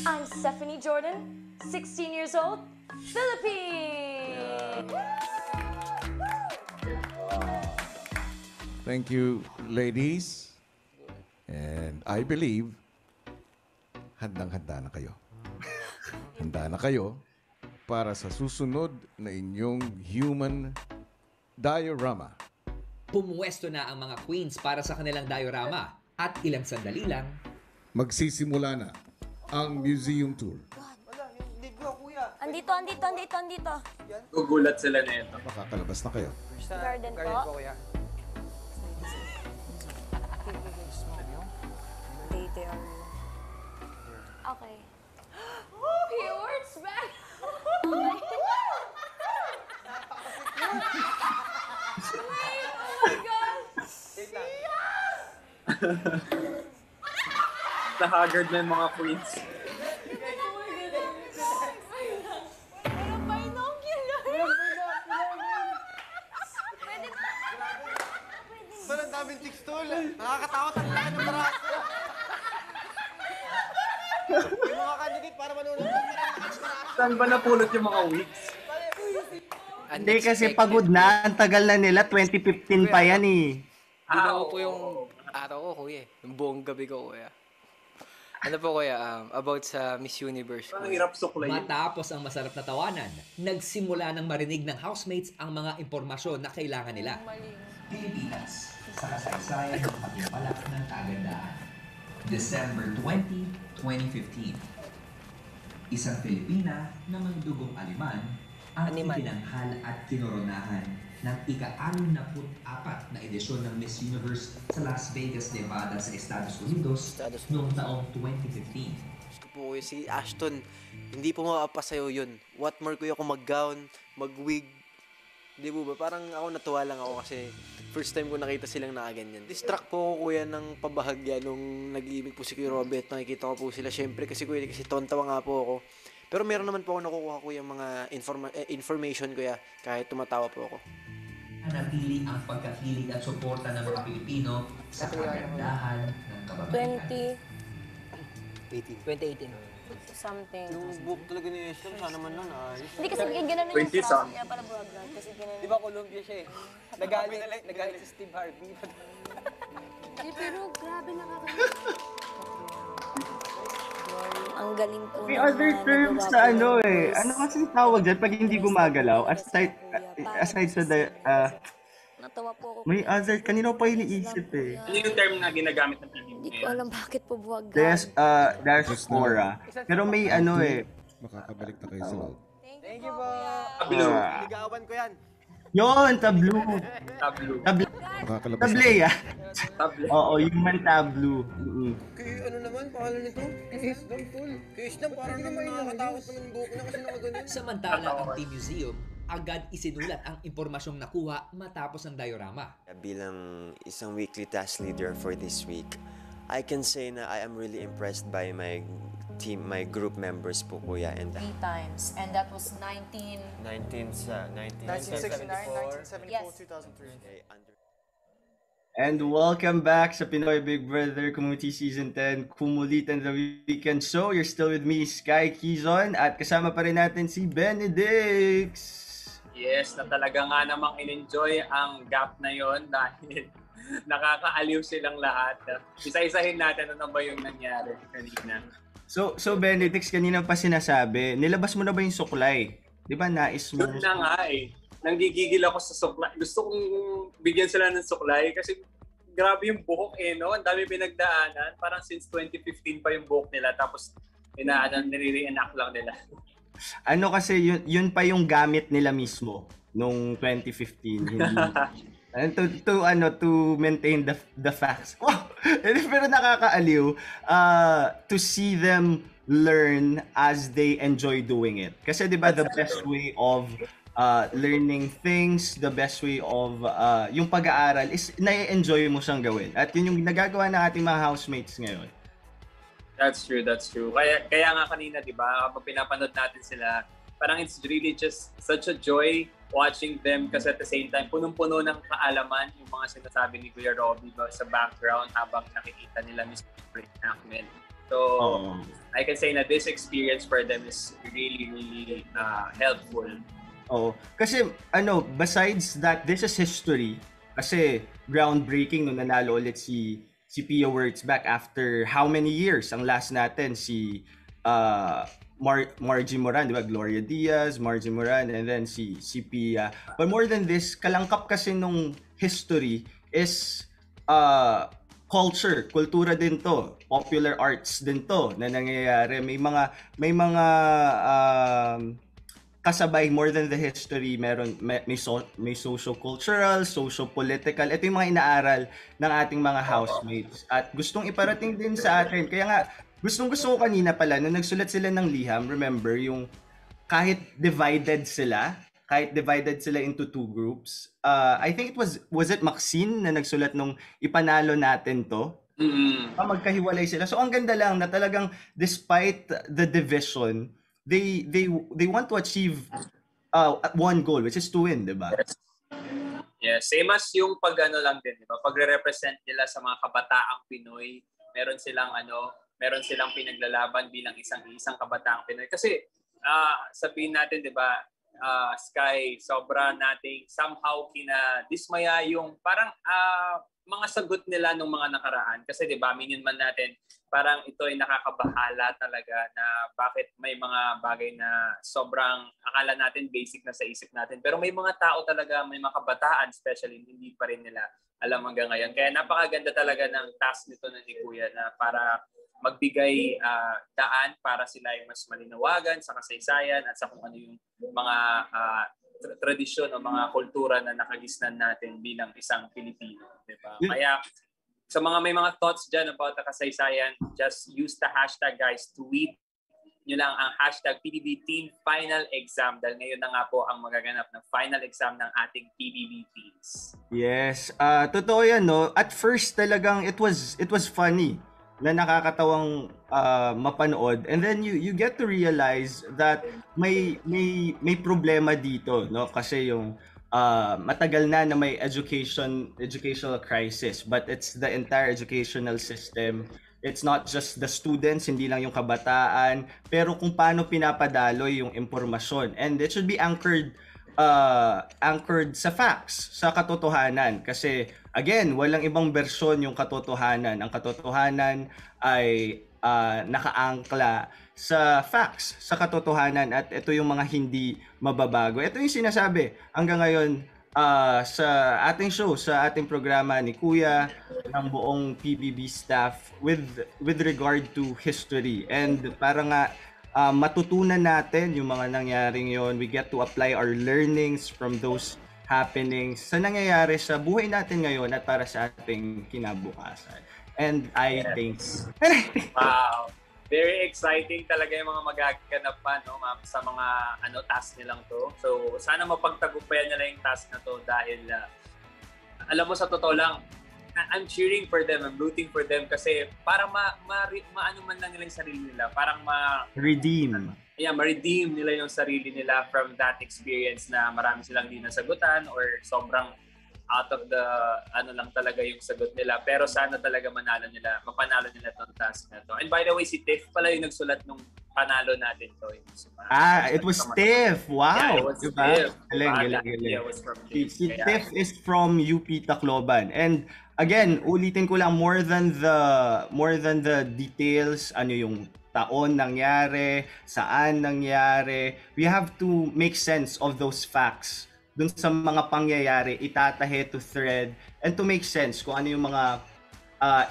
S3: I'm Stephanie Jordan, 16 years old, Philippines!
S4: Thank you, ladies. And I believe, handang-handa na kayo. Handa na kayo para sa susunod na inyong human diorama.
S7: Pumuwesto na ang mga queens para sa kanilang diorama at ilang sandali lang,
S4: Magsisimula na ang museum tour.
S10: Andito.
S6: Gugulat sila na ito.
S4: Makakalabas na kayo.
S10: Garden po. They are... Okay.
S3: He works back!
S6: Na-haggard na yung mga queens.
S13: Tol, ang daming chicks, tol. Nakakatakot ang laki ng braso. Yung mga candidate para manunod.
S6: Saan ba napulot yung mga wigs?
S1: Hindi kasi pagod na. Ang tagal na nila. 2015 pa yan eh.
S14: Ginawa po yung araw ko, kuya. Yung buong gabi ko, kuya. Ano po, kuya? About sa Miss Universe.
S6: Ang hirap suklay.
S7: matapos ang masarap na tawanan, nagsimula ng marinig ng housemates ang mga impormasyon na kailangan nila. Pilipinas, sa kasaysayan ng patimpalak ng kagandahan. December 20, 2015. Isang Pilipina na may dugong Aleman ang itinanghal at kinoronahan ng ika-64 na edisyon ng Miss Universe sa Las Vegas, Nevada sa Estados Unidos noong taong 2015.
S11: Po si Ashton, hindi po mapapasayo yun. What more kuya kung mag-gown, mag-wig. Di po ba? Parang ako natuwa lang ako kasi first time ko nakita silang nakaganyan. Distract po ako kuya ng pabahagya nung nag-iimig po si Kuya Robert. Nakikita ko po sila syempre kasi kuya, kasi tontawa nga po ako. Pero meron naman po ako nakukuha kuya mga information kuya kahit tumatawa po ako.
S7: Nanatili ang pagkakilig at suporta ng mga Pilipino sa kagandahan ng kababaihan.
S10: 2018. Something.
S11: Yung book talaga ni Esther, sana man lang naayos.
S10: Hindi kasi ginanon yung front. Kaya pala buwag lang. Kasi ginanon.
S14: Di ba Columbia siya eh? Nagalit si Steve Harvey.
S10: Pero grabe ang galing po.
S1: May other terms sa ano eh. Ano kasi tawag dyan pag hindi gumagalaw? Aside sa
S10: Natawa po ako.
S1: may other, kanino pa iniisip eh.
S6: Ano yung term na ginagamit ng PBB?
S10: Hindi ko alam bakit po buwag.
S1: There's diaspora. Pero may ano eh.
S4: Makakabalik na kayo sa loob.
S11: Thank you po.
S6: Blue.
S11: Ligawan ko yan.
S1: Yon, tablu.
S6: Tablo.
S4: Makakalabas
S1: Table
S4: na.
S1: ah. Oo, yung man tablu.
S11: Kaya ano naman, pangalan nito? Kisdam, tol. Kisdam, parang naman nakakatakot naman yung buhok niya kasi nakaganon.
S7: Samantala ang Team Museum, agad isinulat ang impormasyong nakuha matapos ang diorama.
S12: Bilang isang weekly task leader for this week, I can say na I am really impressed by my team, my group members po kuya. And
S3: 3 times. And that was
S13: 1969, 1974,
S3: Yes.
S13: 2003.
S1: And welcome back sa Pinoy Big Brother Community Season 10, Kumulitan the Weekend Show. You're still with me, Sky Quizon, at kasama pa rin natin si Benedix.
S6: Yes, na talaga nga namang in-enjoy ang gap na yon dahil nakakaaliw silang lahat. Isa-isahin natin ano ba yung nangyari kanina.
S1: So Benedix, kanina pa sinasabi, nilabas mo na ba yung suklay? Di ba nais mo?
S6: Yun na nga eh. Nanggigigil ako sa suklay. Gusto kong bigyan sila ng suklay kasi grabe yung buhok eh, no? Ang dami pinagdaanan. Parang since 2015 pa yung buhok nila tapos nire-reenact lang nila.
S1: Ano kasi yun pa yung gamit nila mismo nung 2015. Hindi, to maintain the facts. Wow! Pero nakakaaliw to see them learn as they enjoy doing it. Kasi 'di ba the best way of learning things, the best way of yung pag-aaral is na-enjoy mo siyang gawin. At yun yung nagagawa ng ating mga housemates ngayon.
S6: That's true. Kaya nga kanina, 'di ba, kapag pinapanood natin sila, parang it's really just such a joy watching them kasi at the same time, punong-puno ng kaalaman yung mga sinasabi ni Kuya Robbie sa background habang nakikita nila Mr. Hackman. So, I can say na this experience for them is really, really helpful.
S1: Oo. Kasi, besides that, this is history. Kasi, groundbreaking nung nanalo ulit si Pia Wurtzbach after how many years? Ang last natin, si Margie Moran, di ba? Gloria Diaz, Margie Moran, and then si Pia. But more than this, kalangkap kasi nung history is kultura din to, popular arts din to na nangyayari. May mga kasabay more than the history, may socio-cultural, socio-political. Ito yung mga inaaral ng ating mga housemates. At gustong iparating din sa atin. Kaya nga, gustong-gusto ko kanina pala, nung nagsulat sila ng liham, remember, yung kahit divided sila into two groups. I think was it Maxine na nagsulat nung ipanalo natin to? Magkahiwalay sila. So ang ganda lang na talagang despite the division, they want to achieve one goal, which is to win, di ba?
S6: Yes, same as yung lang din, di ba? Pagre-represent nila sa mga kabataang Pinoy, meron silang pinaglalaban bilang isang kabataang Pinoy. Kasi sabihin natin, di ba, Sky, sobra nating somehow kinadismaya yung parang mga sagot nila nung mga nakaraan. Kasi di ba, aminin man natin, parang ito ay nakakabahala talaga na bakit may mga bagay na sobrang akala natin basic na sa isip natin. Pero may mga tao talaga, may mga kabataan especially, hindi pa rin nila alam hanggang ngayon. Kaya napakaganda talaga ng task nito ni Kuya na para magbigay daan para sila ay mas malinawagan sa kasaysayan at sa kung ano yung mga tradisyon o mga kultura na nakagisnan natin bilang isang Pilipino, di ba? Kaya sa mga may mga thoughts dyan about the kasaysayan, just use the hashtag, guys. Tweet nyo lang ang hashtag PBB Teen Final Exam dahil ngayon na nga po ang magaganap ng final exam ng ating PBB teens.
S1: Yes, totoo yan, no? At first talagang it was funny na nakakatawang mapanood, and then you get to realize that may problema dito, no? Kasi yung matagal na may educational crisis, but it's the entire educational system. It's not just the students, hindi lang yung kabataan, pero kung paano pinapadaloy yung impormasyon, and it should be anchored sa facts, sa katotohanan. Kasi again, walang ibang bersyon yung katotohanan. Ang katotohanan ay nakaangkla sa facts, sa katotohanan, at ito yung mga hindi mababago. Ito yung sinasabi hanggang ngayon sa ating show, sa ating programa ni Kuya, ng buong PBB staff with regard to history. And para nga matutunan natin yung mga nangyaring yon. We get to apply our learnings from those happenings sa nangyayari sa buhay natin ngayon at para sa ating kinabukasan. And I think...
S6: Wow! Very exciting talaga yung mga magaganap pa, no, sa mga task nilang to. So, sana mapagtagumpayan nila yung task na to dahil alam mo, sa totoo lang, I'm cheering for them, I'm rooting for them kasi para maano man lang nila yung sarili nila, parang
S1: redeem.
S6: Yeah, ma-redeem nila yung sarili nila from that experience na marami silang di nasagutan or sobrang out of the lang talaga yung sagot nila. Pero sana talaga mapanalo nila itong task na to. And by the way, si Tiff pala yung nagsulat nung panalo natin to.
S1: It was Tiff! Wow!
S6: Yeah, it was Tiff.
S1: Galing.
S6: Yeah, it was from Tiff.
S1: Si Tiff is from UP Tacloban. And again, ulitin ko lang, more than the details, ano yung taon nangyari, saan nangyari, we have to make sense of those facts dun sa mga pangyayari, itatahe to thread, and to make sense kung ano yung mga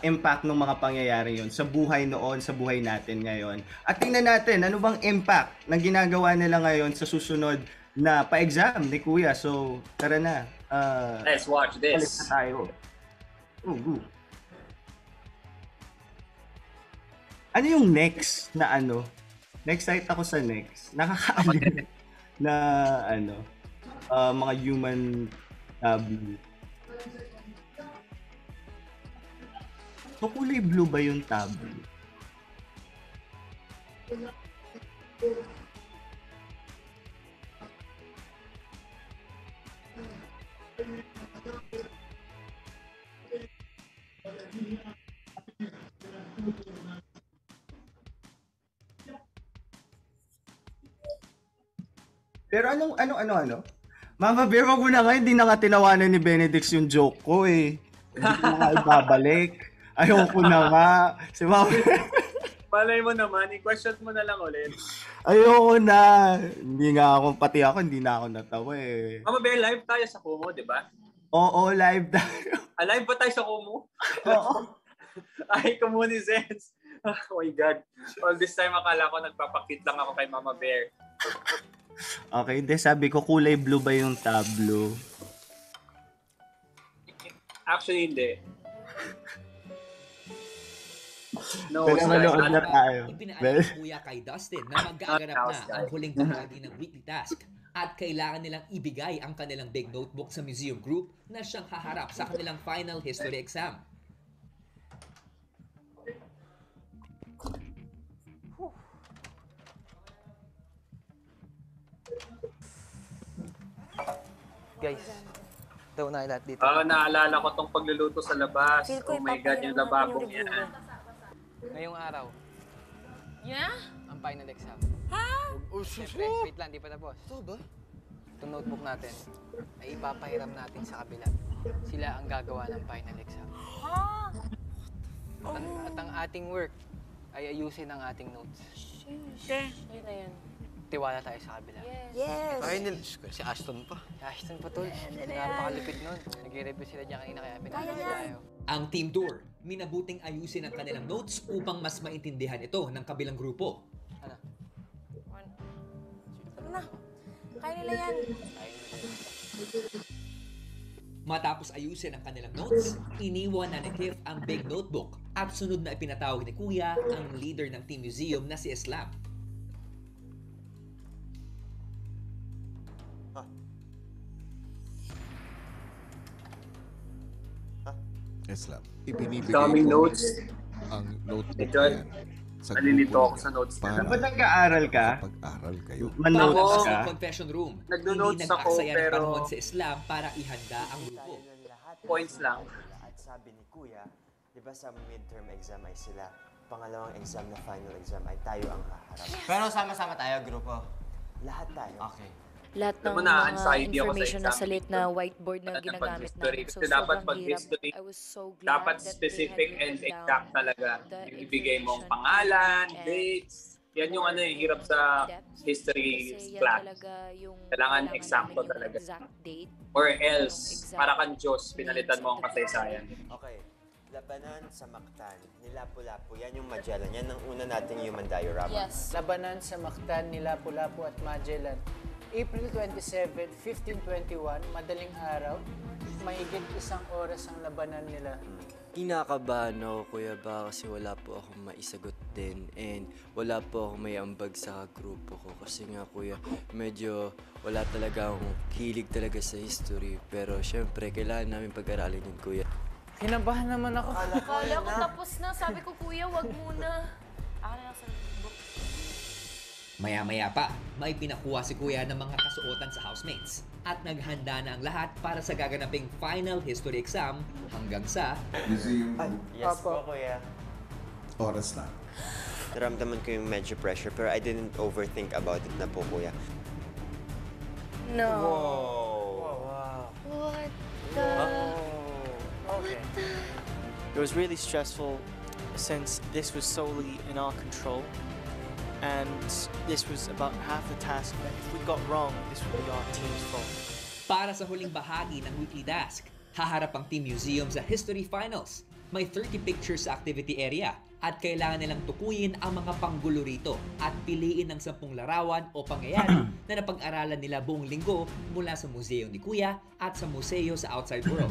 S1: impact ng mga pangyayari yon sa buhay noon, sa buhay natin ngayon. At tingnan natin, ano bang impact ng ginagawa nila ngayon sa susunod na pa-exam ni Kuya. So, tara na.
S6: Let's watch this.
S1: Balik na tayo. Go. Ano yung next na ano? Next site ako sa next. Nakakaalim na mga human taboo. So, kulay blue ba yung taboo? Pero ano? Mama Bear, wag mo na nga, hindi na nga tinawanan ni Benedict yung joke ko eh. Hindi ko na nga ibabalik. Ayoko na nga. Si Mama Bear.
S6: Malay mo naman, i-question mo na lang ulit.
S1: Ayoko na. Pati ako, hindi na ako natawa eh.
S6: Mama Bear, live tayo sa Kumu, di ba?
S1: Oo, live tayo.
S6: Live ba tayo sa Kumu?
S1: Oo.
S6: Ay, Comunizens. Oh my God. All this time, akala ko nagpapakit lang ako kay Mama Bear.
S1: Okay, sabi ko kulay blue ba yung tablo?
S6: Actually, hindi. No,
S1: Pero manood na tayo.
S7: Ipinaalam ni Kuya kay Dustin na mag-aaganap na ang huling bahagi ng weekly task at kailangan nilang ibigay ang kanilang big notebook sa museum group na siyang haharap sa kanilang final history exam.
S14: Guys, ito na lahat dito.
S6: Naalala ko tong pagluluto sa labas. Oh my God, yung lababong yan.
S14: Ngayong araw.
S15: Yeah?
S14: Ang final exam.
S15: Ha?
S14: Siyempre, wait lang, di pa tapos. Ito ba? Itong notebook natin, ay ipapahiram natin sa kabila. Sila ang gagawa ng final exam.
S15: Ha?
S14: At ang ating work ay ayusin ang ating notes.
S15: Yun na yun.
S14: Tiwala tayo sa kabila.
S10: Yes.
S11: Final. Si Ashton pa.
S14: Si Ashton pa, tol. Napakalupit nun. Nag-review sila dyan kanina kaya pinapagod tayo.
S7: Ang team tour, minabuting ayusin ang kanilang notes upang mas maintindihan ito ng kabilang grupo.
S14: Ano?
S15: Tara na. Kaya nila yan.
S7: Matapos ayusin ang kanilang notes, iniwan na ni Tiff ang big notebook at sunod na ipinatawag ni Kuya ang leader ng Team Museum na si Islam.
S4: Islam. Ibinibigay
S6: Daming
S4: ko
S6: notes.
S4: ang notebook
S6: God.
S4: yan. Sa
S6: Nalilito
S4: grupo
S6: ako sa notes
S4: para
S6: nila.
S1: Ba't nag-aaral ka?
S4: Pag-aral kayo.
S1: Manood
S7: Tapos
S1: ka?
S7: sa confession room,
S6: Nagdo-notes
S7: hindi
S6: ako,
S7: nag-aksaya ng
S6: pero-
S7: panahon sa Islam para ihanda ang grupo.
S6: Points lang.
S12: At sabi ni Kuya, di ba sa midterm exam ay sila, pangalawang exam na final exam ay tayo ang haharap.
S14: Pero sama-sama tayo, grupo.
S12: Lahat tayo.
S14: Okay.
S3: Lahat ng
S6: Alam mo, na-anxiety ako sa
S3: information na
S6: exam.
S3: salit na whiteboard na
S6: Dapat
S3: ginagamit
S6: pag-history.
S3: namin. So,
S6: Kasi dapat
S3: sobrang
S6: pag-history,
S3: hirap. I was so glad
S6: dapat
S3: that they
S6: specific
S3: had
S6: and
S3: written
S6: exact
S3: down
S6: talaga.
S3: the
S6: Yung ibigay mong
S3: information
S6: pangalan,
S3: and
S6: dates. Yan yung hirap sa
S3: depth.
S6: history
S3: Kasi yan
S6: class.
S3: talaga yung
S6: Kailangan
S3: namin
S6: eksakto
S3: yung
S6: talaga.
S3: exact date.
S6: Or else,
S3: Yung
S6: para kang
S3: exact
S6: Diyos, pinalitan mo ang
S3: names of the
S6: kasaysayan.
S12: Okay. Labanan sa Mactan, Nilapu-Lapu, yan yung Magellan. Yan ang una nating human diorama.
S15: Yes.
S14: Labanan sa Mactan, Nilapu-Lapu at Magellan. April 27, 1521, madaling araw, mahigit 1 oras ang labanan nila.
S16: Kinakabahan ako, Kuya Ba, kasi wala po akong maisagot din and wala po akong may ambag sa grupo ko kasi nga, Kuya, medyo wala talaga akong hilig talaga sa history pero syempre kailangan namin pag-aralin yun, Kuya.
S14: Kinabahan naman ako.
S15: Akala ko tapos na. Sabi ko, kuya, wag muna. Akala ko sa book.
S7: Maya-maya pa, may pinakuha si Kuya ng mga kasuotan sa housemates at naghanda na ang lahat para sa gaganaping final history exam hanggang sa
S4: Museum
S12: Yes po, Kuya.
S4: oras na.
S12: Naramdaman ko yung medyo pressure pero I didn't overthink about it na po, Kuya.
S15: No.
S12: Wow.
S15: What the?
S14: Okay.
S13: It was really stressful since this was solely in our control. And this was about half the task that if we got wrong, this would be our team's fault.
S7: para sa huling bahagi ng weekly task. Haharap ang Team Museum sa History Finals. May 30 pictures sa activity area at kailangan nilang tukuyin ang mga panggulo rito at piliin ng 10 larawan o pangyayari na napag-aralan nila buong linggo mula sa museo ni Kuya at sa museo sa outside world.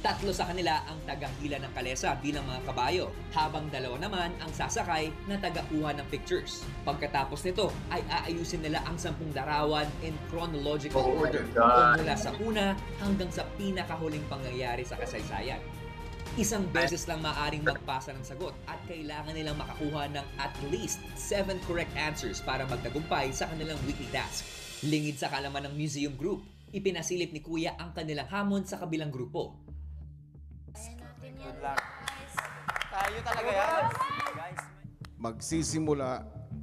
S7: 3 sa kanila ang tagahila ng kalesa bilang mga kabayo, habang 2 naman ang sasakay na tagakuha ng pictures. Pagkatapos nito ay aayusin nila ang 10 larawan in chronological order mula sa una hanggang sa pinakahuling pangyayari sa kasaysayan. Isang beses lang maaring magpasa ng sagot at kailangan nilang makakuha ng at least 7 correct answers para magtagumpay sa kanilang weekly task. Lingid sa kalaman ng museum group, ipinasilip ni Kuya ang kanilang hamon sa kabilang grupo.
S12: Good luck. Tayo talaga yan. Guys.
S4: Magsisimula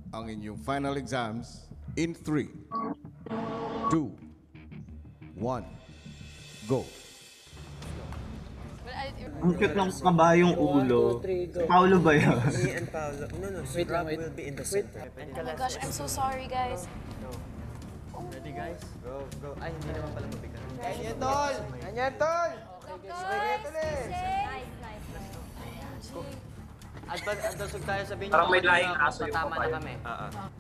S4: ang inyong final exams in 3, 2, 1, go.
S1: Ang cute ng kabayong ulo. Si Paolo ba yun?
S12: Me and Paolo. No, si
S14: Wait lang,
S12: Rob
S14: wait.
S12: will be in the center.
S15: Oh my gosh, I'm so sorry, guys.
S12: Ready guys? Go, go. Ay, hindi naman pala mabigat.
S11: Ganyan, tol! Ganyan, tol!
S12: At dasog tayo sabihin
S6: Parang may laing aso yung
S12: tama na
S6: papaya.
S12: kami.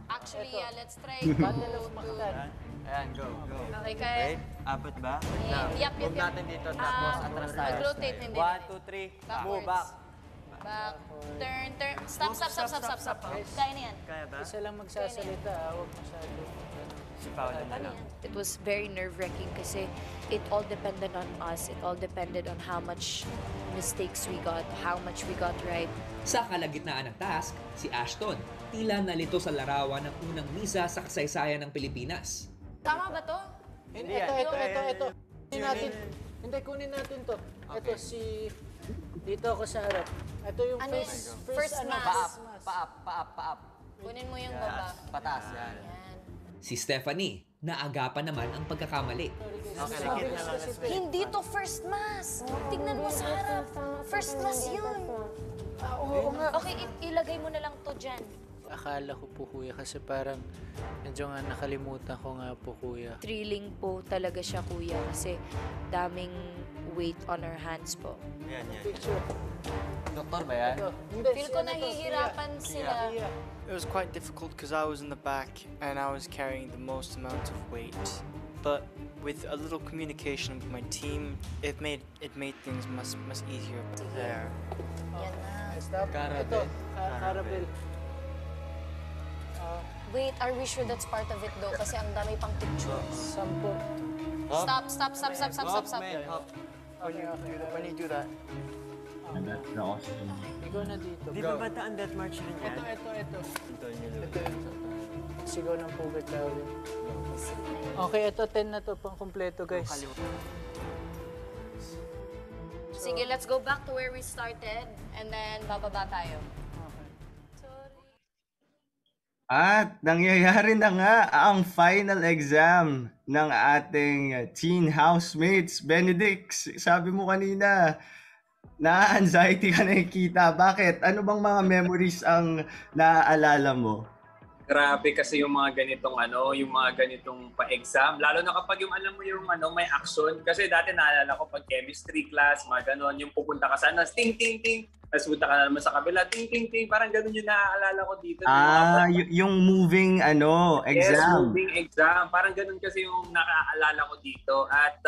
S15: Actually, yeah, let's try to...
S12: Ayan, go, go.
S15: Okay, kaya...
S12: Wait, abot ba?
S15: Yep.
S12: Move natin dito, tapos atras tayo.
S15: Mag-rotate, hindi.
S12: 1, 2, 3, move back.
S15: Back, turn. Stop. Kaya na yan.
S12: Kaya ba?
S14: Isa lang magsasalita, huwag masyado.
S12: Si Paolo na lang.
S3: It was very nerve-wracking kasi it all depended on us. It all depended on how much mistakes we got, how much we got right.
S7: Sa kalagitnaan ng task, si Ashton tila nalito sa larawan ng unang misa sa kasaysayan ng Pilipinas.
S15: Tama ba to?
S14: Ito. Kunin natin to. Ito dito ako sa harap. Ito yung
S15: Ano yan? First mass.
S12: Paap.
S15: Kunin mo yung baba.
S12: Patas, yan.
S7: Si Stephanie, naagapan naman ang pagkakamali.
S12: Okay, likit na lang.
S15: Hindi to first mass. Tignan mo sa harap. First mass yun.
S14: Oo nga.
S15: Okay, ilagay mo na lang to dyan.
S14: Akala ko po kuya kasi parang medyo nga nakalimutan ko nga po kuya.
S3: Thrilling po talaga siya, kuya, kasi daming weight on our hands po.
S12: Yan.
S14: Picture.
S12: Doktor ba yan?
S15: Feel ko nahihirapan sila.
S13: It was quite difficult because I was in the back and I was carrying the most amount of weight. But with a little communication with my team, it made things much easier.
S12: There.
S15: Yan na.
S14: Stop. Ito, Carabel.
S15: Wait, are we sure that's part of it though? Kasi ang dami pang pictures.
S14: 10.
S15: Stop.
S12: Man, hop.
S13: When you do that,
S1: That's the awesome.
S14: Ikaw na dito.
S12: Di ba bataan death march rin yan?
S14: Ito. Sigaw ng pugat tawin. Okay, ito 10 na to pang kumpleto guys.
S15: Sige, let's go back to where we started and then bababa tayo.
S1: At nangyayari na nga ang final exam ng ating teen housemates. Benedict, sabi mo kanina, na-anxiety ka nakikita. Bakit? Ano bang mga memories ang naaalala mo?
S6: Grabe kasi yung mga ganitong pa-exam. Lalo na kapag yung alam mo yung may action. Kasi dati naalala ko pag chemistry class, mga ganon, yung pupunta ka sana, ting, ting, ting. Tapos punta ka na naman sa kabila, ting, ting, ting. Parang ganon yung naaalala ko dito.
S1: Yung moving exam.
S6: Yes, moving exam. Parang ganon kasi yung nakaalala ko dito. At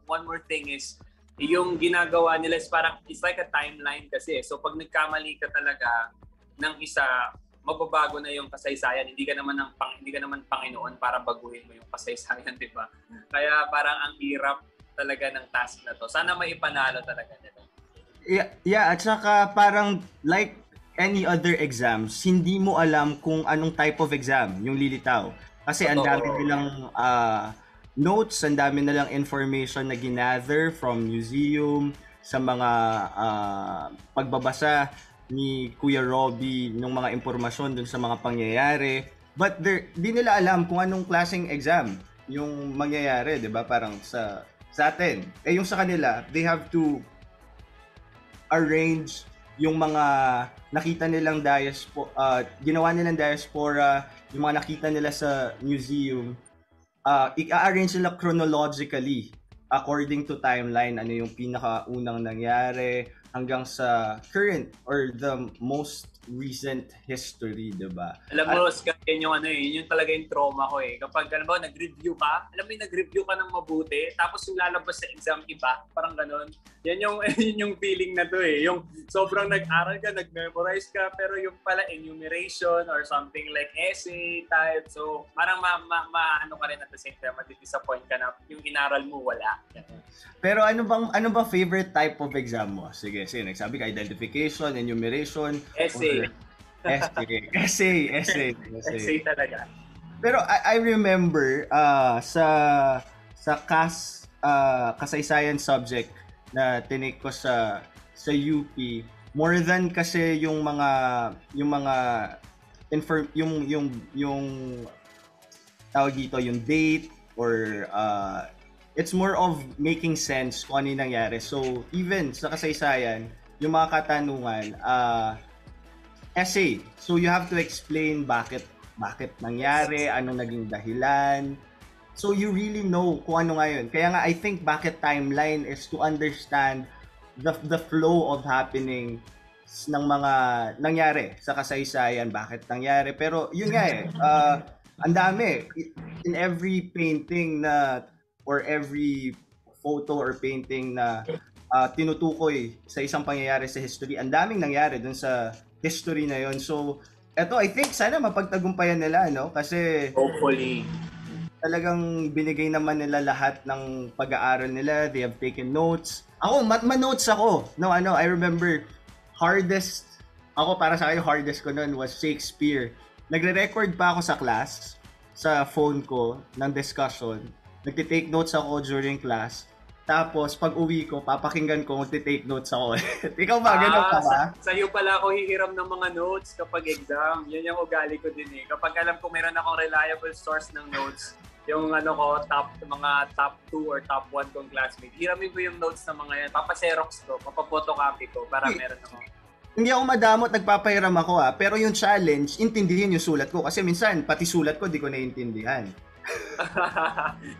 S6: one more thing is, yung ginagawa nila is parang, it's like a timeline kasi. So pag nagkamali ka talaga ng isa, magbabago na yung kasaysayan. Hindi ka naman Panginoon para baguhin mo yung kasaysayan, di ba? Kaya parang ang hirap talaga ng task na to. Sana may ipanalo talaga nila.
S1: Yeah, at saka parang like any other exams, hindi mo alam kung anong type of exam yung lilitaw. Kasi ang dami nilang notes, ang dami nilang information na ginather from museum, sa mga pagbabasa ni Kuya Robbie ng mga impormasyon dun sa mga pangyayari. But di nila alam kung anong klaseng exam yung mangyayari, 'di ba? Parang sa atin. Yung sa kanila, they have to arrange yung mga nakita nilang ginawa nilang diaspora, yung mga nakita nila sa museum. I-arrange nila chronologically according to timeline, ano yung pinakaunang nangyari hanggang sa current or the most recent history, diba?
S6: Alam mo, Oscar, yun yung talaga yung trauma ko eh. Kapag, nag-review ka, nag-review ka ng mabuti, tapos yung lalabas sa exam iba, parang ganun. Yan yung feeling na to eh. Yung sobrang nag-aral ka, nag-memorize ka, pero yung pala enumeration or something like essay type. So, parang ano ka rin at the same time, madi-disappoint ka na yung inaral mo, wala.
S1: Pero ano bang favorite type of exam mo? Sige, nagsabi ka identification, enumeration, essay. Essay
S6: talaga.
S1: Pero I remember sa kasaysayan subject na tinake ko sa UP, more than kasi yung tawag dito, yung date or it's more of making sense kung ano yung nangyari. So, even sa kasaysayan, yung mga katanungan, essay. So, you have to explain bakit nangyari, ano naging dahilan. So, you really know kung ano nga yun. Kaya nga, I think bakit timeline is to understand the flow of happening ng mga nangyari sa kasaysayan, bakit nangyari. Pero, yun nga ang dami. In every painting na or every photo or painting na tinutukoy sa isang pangyayari sa history, ang daming nangyari dun sa history na yon. So, eto, I think sana mapagtagumpayan nila, no? Kasi
S6: hopefully
S1: talagang binigay naman nila lahat ng pag-aaral nila. They have taken notes. Ako, ma-notes ako. No, I remember para sa akin, hardest ko noon was Shakespeare. Nagre-record pa ako sa class, sa phone ko, ng discussion. Nagtitake notes ako during class. Tapos, pag uwi ko, papakinggan ko, magte-take notes ako. Ikaw ba? Ganun ka ba?
S6: Sa'yo pala ako hihiram ng mga notes kapag exam. Yan yung ugali ko din eh. Kapag alam ko meron akong reliable source ng notes, yung mga top 2 or top 1 kong classmate, hiramin ko yung notes ng mga yan. Papaserox ko, papapotocopy ko para meron ako.
S1: Hindi ako madamot, nagpapahiram ako pero yung challenge, intindihin yung sulat ko. Kasi minsan, pati sulat ko, di ko naiintindihan.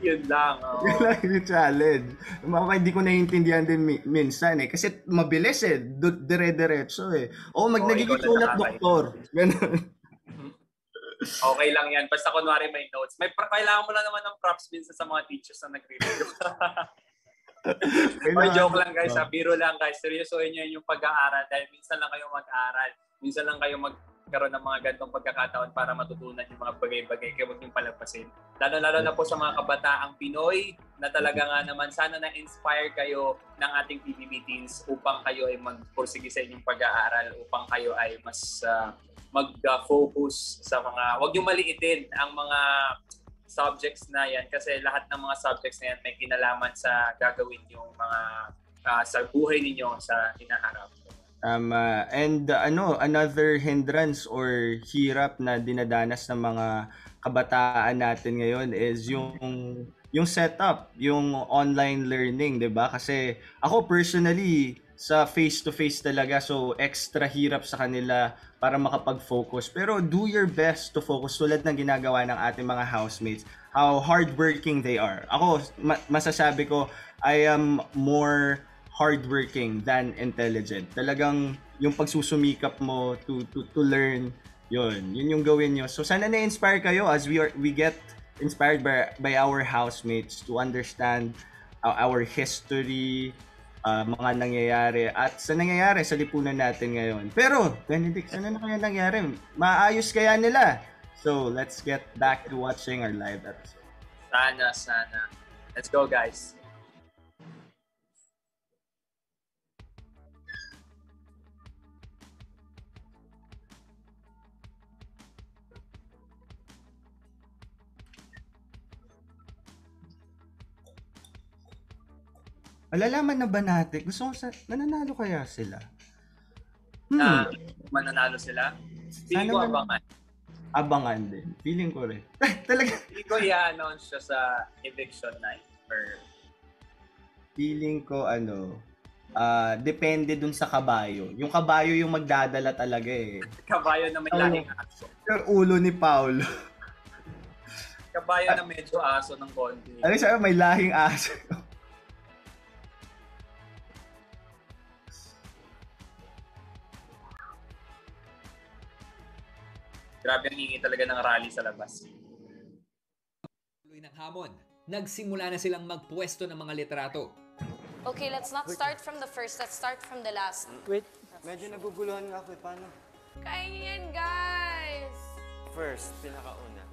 S6: Yun lang. Oh.
S1: Yun lang yung challenge. Hindi ko naiintindihan din minsan kasi mabilis dire-diretso nagiging sulat doktor. Ganun.
S6: Okay lang yan. Basta kunwari may notes. Kailangan mo lang naman ng props minsan sa mga teachers na nag-review. Or joke lang guys, biro lang guys. Seryosohin nyo yung pag-aaral dahil minsan lang kayo mag-aaral. Minsan lang kayo magkaroon ng mga ganitong pagkakataon para matutunan yung mga bagay-bagay. Kaya huwag niyong palagpasin. Lalo na po sa mga kabataang Pinoy na talaga nga naman sana na-inspire kayo ng ating PBB teens upang kayo ay mag-pursige sa inyong pag-aaral, upang kayo ay mas mag-focus sa mga, wag yung maliitin ang mga subjects na yan kasi lahat ng mga subjects na yan may kinalaman sa gagawin yung mga sa buhay ninyo sa hinaharap.
S1: And another hindrance or hirap na dinadanas ng mga kabataan natin ngayon is yung setup, yung online learning, 'di ba? Kasi ako personally sa face-to-face talaga, so extra hirap sa kanila para makapag-focus. Pero do your best to focus tulad ng ginagawa ng ating mga housemates, how hardworking they are. Ako, masasabi ko, I am more hardworking than intelligent. Talagang yung pagsusumikap mo to learn, yun yung gawin nyo. So sana na-inspire kayo as we get inspired by our housemates to understand our history, mga nangyayari at sa nangyayari sa lipunan natin ngayon. Pero, Benedict, ano na kaya nangyari? Maayos kaya nila? So, let's get back to watching our live episode.
S6: Sana. Let's go, guys.
S1: Malalaman na ba natin? Gusto ko nananalo kaya sila?
S6: Mananalo sila? Feeling ko abangan.
S1: Abangan din. Feeling ko rin. Talaga.
S6: Feeling ko i-announce siya sa eviction night. Or...
S1: Feeling ko depende dun sa kabayo. Yung kabayo yung magdadala talaga
S6: Kabayo na may lahing aso.
S1: Yung ulo ni Paulo.
S6: Kabayo na medyo aso ng konti.
S1: Ano siya? May lahing aso.
S6: Grabe ang hingi talaga ng rally sa labas.
S7: Tuloy ng hamon. Nagsimula na silang magpwesto ng mga litrato.
S15: Okay, let's not start from the first. Let's start from the last.
S11: Wait, medyo naguguluhan nga ako. Paano?
S15: Kaya yan, guys!
S12: First, pinakauna.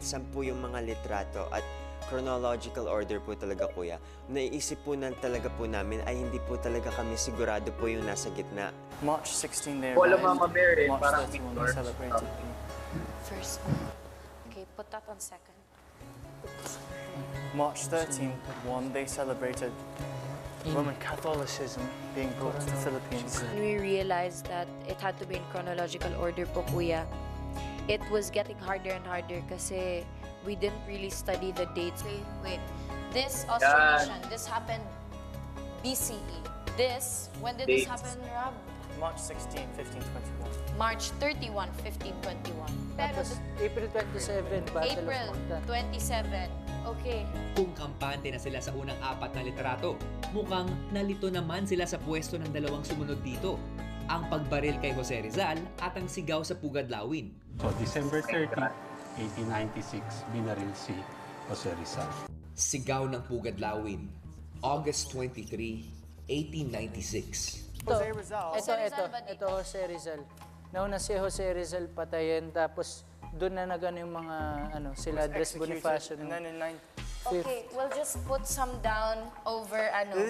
S12: 10 yung mga litrato at chronological order po talaga, kuya. Naiisip po talaga po namin ay hindi po talaga kami sigurado po yung nasa gitna.
S13: March 16 there.
S6: Wala Mama Bear
S13: March
S6: parang
S13: 31 we celebrated.
S15: First. Okay, put that on second.
S13: March 13th, they celebrated Roman Catholicism being brought to the Philippines.
S3: We realized that it had to be in chronological order po, Kuya. It was getting harder and harder kasi we didn't really study the dates. Wait. This Austronesian, this happened BCE. This, when did this happen, Rob?
S13: March 16, 1521.
S3: March 31, 1521.
S14: Tapos April 27, Battle
S3: April
S14: of Mactan.
S3: 27. Okay.
S7: Kung kampante na sila sa unang 4 na litrato, mukhang nalito naman sila sa pwesto ng dalawang sumunod dito. Ang pagbaril kay Jose Rizal at ang sigaw sa Pugad Lawin.
S17: So December 30, 1896, binaril si Jose Rizal.
S7: Sigaw ng Pugad Lawin, August 23, 1896.
S14: Ito Jose Rizal. Nauna si Jose Rizal patayin, tapos doon na nagano yung mga sila Andres Bonifacio.
S3: Okay, we'll just put some down over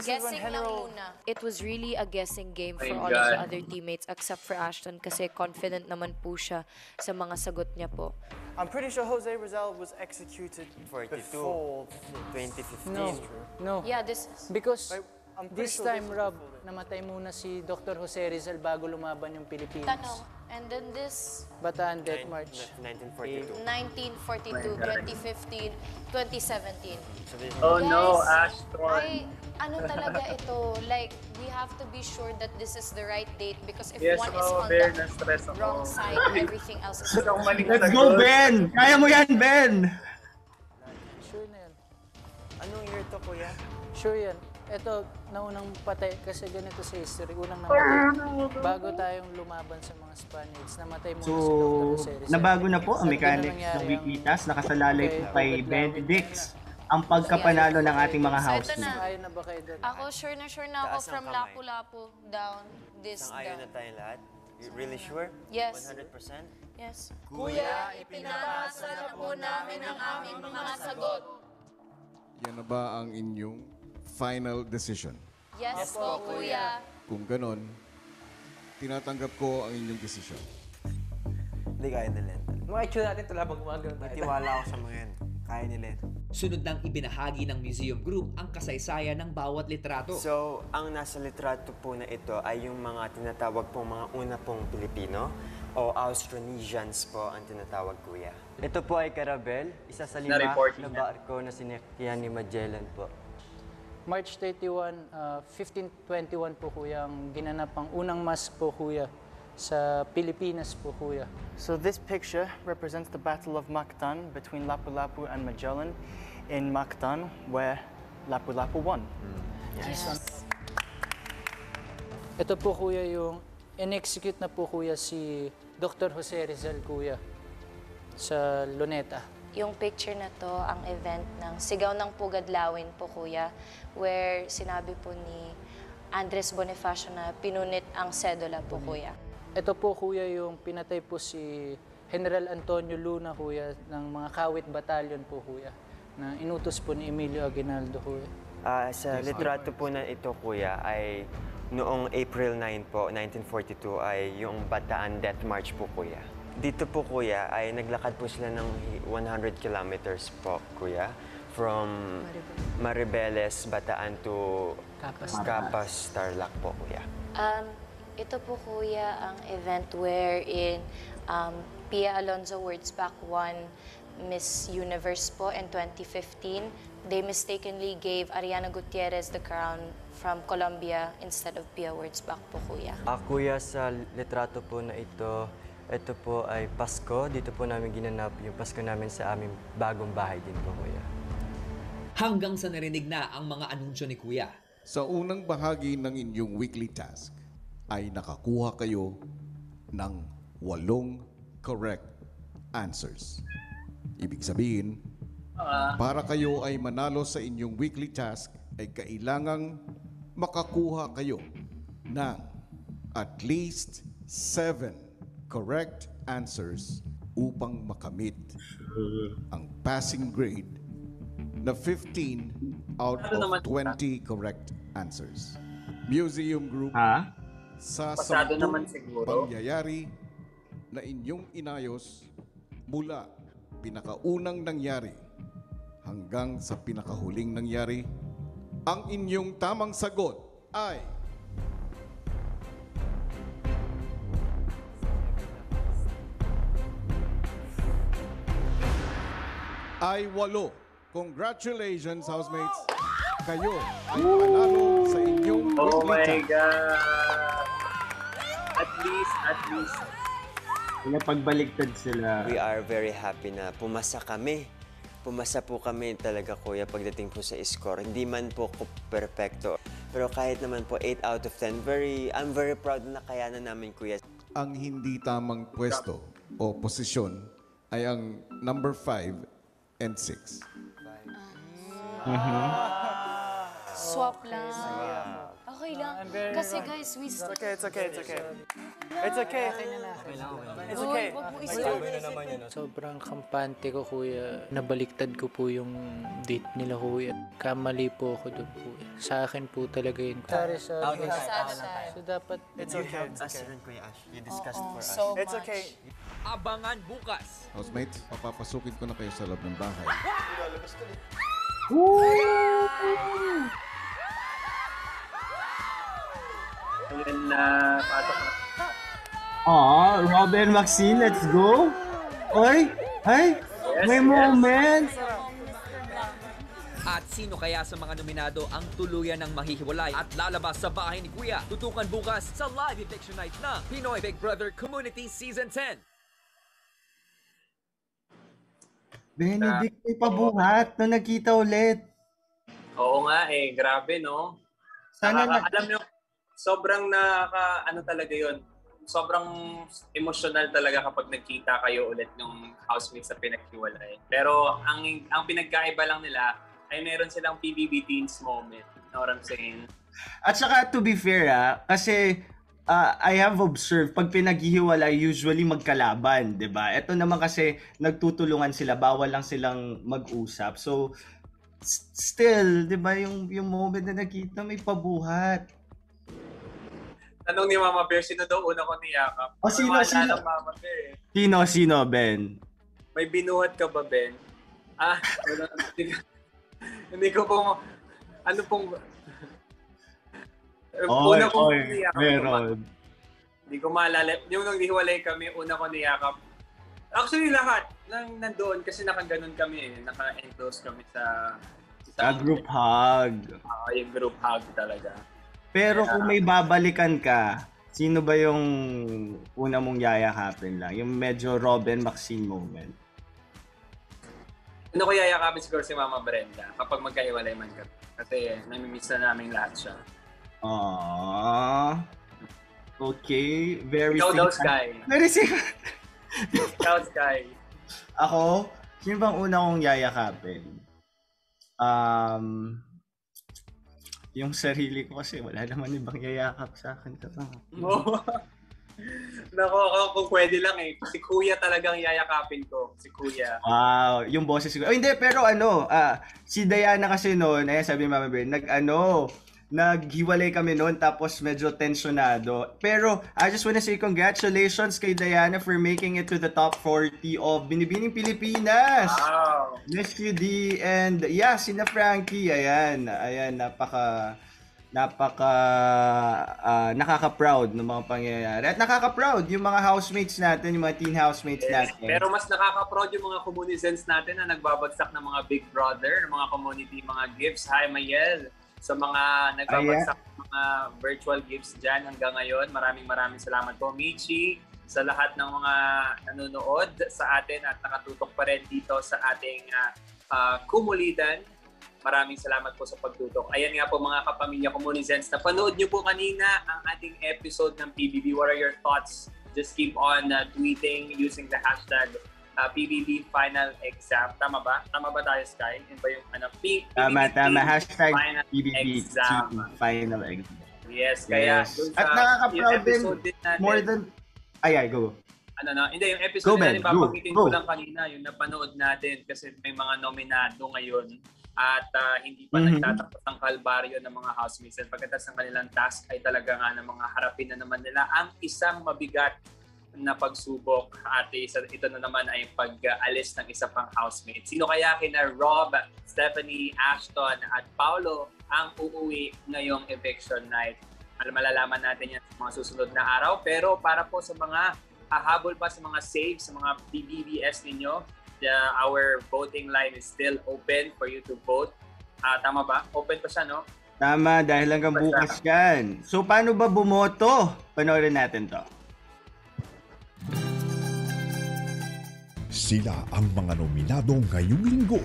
S3: guessing lang muna. It was really a guessing game for all of the other teammates except for Ashton kasi confident naman po siya sa mga sagot niya po.
S12: I'm pretty sure Jose Rizal was executed before 2015.
S14: No.
S3: Yeah, this
S14: because this time, Rob, namatay muna si Dr. Jose Rizal bago lumaban yung Pilipinas.
S3: Tanong. And then this...
S14: Bataan Death March.
S12: 1942.
S3: 1942, 2015, 2017.
S6: Oh
S3: Guys,
S6: no, Ashton.
S3: Ano talaga ito? Like, we have to be sure that this is the right date because if
S6: Yes,
S3: one is on
S6: Bear,
S3: the
S6: na-stress ako.
S3: wrong side, everything else is wrong.
S1: Let's go, Ben! Kaya mo yan, Ben!
S14: Sure na yan.
S12: Anong year to, kuya?
S14: Sure yan. Ito, naunang patay, kasi ganito sa history, unang namatay. Bago tayong lumaban sa mga Spaniards, namatay muna si Dr. Jose Rizal.
S1: Nabago na po ang mechanics ng Wikitas. Nakasalalay po kay Benedix ang pagkapanalo ng ating mga house team.
S14: Ayon na ba kayo doon?
S3: Ako, sure na ako from Lapu-Lapu down, this
S12: Sang-ayon na
S3: down.
S12: tayong lahat? You really sure?
S3: Yes.
S12: 100%?
S3: Yes.
S12: Kuya,
S3: ipinapasa na po namin ang aming mga sagot.
S4: Yan na ba ang inyong final decision?
S3: Yes po, Kuya.
S4: Kung ganon, tinatanggap ko ang inyong decision.
S11: Hindi kaya nila.
S13: Mga itsura natin ito labang gumagano tayo.
S11: Tiwala ako sa mga yan. Kaya nila.
S7: Sunod nang ibinahagi ng museum group ang kasaysayan ng bawat litrato.
S12: So, ang nasa litrato po na ito ay yung mga tinatawag pong mga una pong Pilipino o Austronesians po ang tinatawag, kuya.
S16: Ito po ay Carabel, isa sa 5 na barko na sinakyan ni Magellan po.
S14: March 31, 1521 po kuya, ang ginanap ang unang mass po kuya sa Pilipinas po kuya.
S13: So this picture represents the Battle of Mactan between Lapu-Lapu and Magellan in Mactan, where Lapu-Lapu won.
S14: Yes. Ito po kuya yung in-execute na po kuya si Dr. Jose Rizal kuya sa Luneta.
S3: Yung picture na to, ang event ng Sigaw ng Pugad Lawin po, Kuya, where sinabi po ni Andres Bonifacio na pinunit ang sedula po, Kuya.
S14: Ito po, Kuya, yung pinatay po si General Antonio Luna, Kuya, ng mga Kawit Battalion po, Kuya, na inutos po ni Emilio Aguinaldo, Kuya.
S12: Sa litrato po na ito, kuya, ay noong April 9 po, 1942, ay yung Bataan Death March po, kuya. Dito po, kuya, ay naglakad po sila ng 100 kilometers po, kuya. From Maribeles, Bataan to Capas, Tarlac po, kuya.
S3: Ito po, Kuya, ang event wherein Pia Alonzo Wurzbach won Miss Universe po in 2015. They mistakenly gave Ariana Gutierrez the crown from Colombia instead of Pia Wurzbach po, Kuya.
S16: Kuya, sa litrato po na ito po ay Pasko. Dito po namin ginanap yung Pasko namin sa aming bagong bahay din po, Kuya.
S7: Hanggang sa narinig na ang mga anunsyo ni Kuya.
S4: Sa unang bahagi ng inyong weekly task, ay nakakuha kayo ng 8 correct answers. Ibig sabihin, para kayo ay manalo sa inyong weekly task, ay kailangang makakuha kayo ng at least 7 correct answers upang makamit ang passing grade na 15 out of 20 correct answers. Museum Group, sa 10 pangyayari na inyong inayos mula pinakaunang nangyari hanggang sa pinakahuling nangyari, ang inyong tamang sagot ay ay 8. Congratulations, housemates! Kayo ay panalo sa inyong
S6: Oh my
S4: weekly task.
S6: God! At least.
S1: Pinapagbaliktad sila.
S16: We are very happy na pumasa kami. Pumasa po kami talaga, kuya, pagdating po sa score. Hindi man po perfecto. Pero kahit naman po 8 out of 10, I'm very proud na nakayanan namin, kuya.
S4: Ang hindi tamang pwesto o posisyon ay ang number 5 and 6.
S15: Swap lang. Okay lang. Kasi guys, we still...
S13: It's okay. It's okay. It's okay.
S15: Wag mo isip.
S14: Sobrang kampante ko, kuya. Nabaliktad ko po yung date nila, kuya. Kamali po ako doon, kuya. Sa akin po talaga yun. Sorry. So dapat...
S13: It's okay.
S16: Kuya Ash. You discussed for us.
S15: So
S13: It's
S15: much.
S13: okay.
S7: Abangan bukas.
S4: Housemates, papapasukin ko na kayo sa loob ng bahay.
S6: Ayan na, patok na.
S1: Robin Maxine, let's go. Oy, ay, may moment.
S7: At sino kaya sa mga nominado ang tuluyan ng mahihiwalay at lalabas sa bahay ni Kuya? Tutukan bukas sa live eviction night ng Pinoy Big Brother Community Season 10.
S1: Benedict, may pabuhat na nagkita ulit.
S6: Oo nga grabe no.
S1: Sana
S6: Alam nyo, sobrang talaga yon. Sobrang emotional talaga kapag nagkita kayo ulit ng housemates na pinaghiwalay. Pero ang pinagkaiba lang nila ay meron silang PBB Teens moment. Know what I'm saying?
S1: At saka to be fair kasi I have observed pag pinaghihiwalay usually magkalaban, 'di ba? Ito naman kasi nagtutulungan sila, bawal lang silang mag-usap. So still, 'di ba, yung moment na nakita may pabuhat.
S6: Tanong ni Mama Bear, sino daw una ko niyakap?
S1: Sino?
S6: Mama Bear.
S1: Sino, Ben?
S6: May binuhat ka ba, Ben? Wala. Hindi ko po, ano pong... una ko niyakap.
S1: Meron.
S6: Hindi ko maalala. Yung nang hiwalay kami, una ko niyakap. Actually, lahat lang nandoon kasi nakaganon kami naka-enclose kami sa
S1: group hug.
S6: Yung group hug talaga.
S1: Pero kung may babalikan ka, sino ba yung una mong yayakapin lang? Yung medyo Robin Maxine moment.
S6: Ano ko yayakapin siguro si Mama Brenda kapag magkahiwalay man kami. Kasi namimiss na namin lahat siya.
S1: Okay. Very
S6: Ikaw daw, Sky.
S1: Very sick.
S6: Ikaw, Sky.
S1: Ako? Sino bang una kong yayakapin? Yung sarili ko kasi wala naman ibang yayakap sa akin.
S6: Nako, kung pwede lang Si Kuya talagang yayakapin ko. Si Kuya.
S1: Wow, yung boses ko. Hindi, pero si Diana kasi noon, sabi ni Mama Bear, naghiwalay kami noon tapos medyo tensionado. Pero I just wanna say congratulations kay Diana for making it to the top 40 of Binibining Pilipinas.
S6: Wow.
S1: Miss QD and sina Frankie. Ayan, nakaka-proud ng mga pangyayari. At nakaka-proud yung mga housemates natin, yung mga teen housemates natin.
S6: Pero mas nakaka-proud yung mga communicants natin na nagbabagsak ng mga Big Brother, mga community, mga gifts. Hi, Mayel. Sa mga nagbabagsak ng mga virtual gifts dyan hanggang ngayon, maraming salamat po, Michi, sa lahat ng mga nanonood sa atin at nakatutok pa rin dito sa ating kumulitan. Maraming salamat po sa pagtutok. Ayan nga po mga kapamilya communicants, napanood nyo po kanina ang ating episode ng PBB. What are your thoughts? Just keep on tweeting using the hashtag PBB Final Exam. Tama ba? Tama ba tayo, Sky? Yun ba yung PBB
S1: Tama. Hashtag
S6: Final
S1: PBB
S6: Exam.
S1: Final Exam.
S6: Yes, kaya
S1: At nakaka-proud din, more than... go.
S6: Hindi, yung episode natin, babanggitin ko lang kanina, yung napanood natin kasi may mga nominado ngayon at hindi pa nagtatapos ang kalbaryo ng mga housemates. At pagkatapos ng kanilang task ay talaga nga ng mga harapin na naman nila ang isang mabigat na pagsubok at ito na naman ay pag-alis ng isa pang housemate. Sino kaya kina Rob, Stephanie, Ashton at Paolo ang uuwi ngayong eviction night? Malalaman natin yan sa mga susunod na araw. Pero para po sa mga hahabol pa sa mga saves, sa mga PBBS ninyo. Our voting line is still open for you to vote. Tama ba? Open pa siya, no?
S1: Tama, dahil hanggang bukas yan. So, paano ba bumoto? Panoorin natin to.
S5: Sila ang mga nominado ngayong linggo.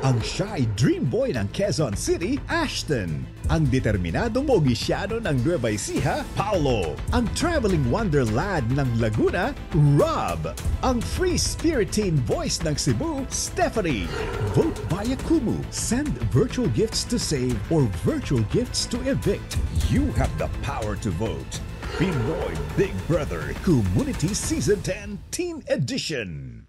S5: Ang shy dream boy ng Quezon City, Ashton. Ang determinadong mogisyano ng Nueva Ecija, Paolo. Ang traveling wonderland ng Laguna, Rob. Ang free spirit teen voice ng Cebu, Stephanie. Vote via Kumu. Send virtual gifts to save or virtual gifts to evict. You have the power to vote. Pinoy Big Brother Community Season 10 Teen Edition.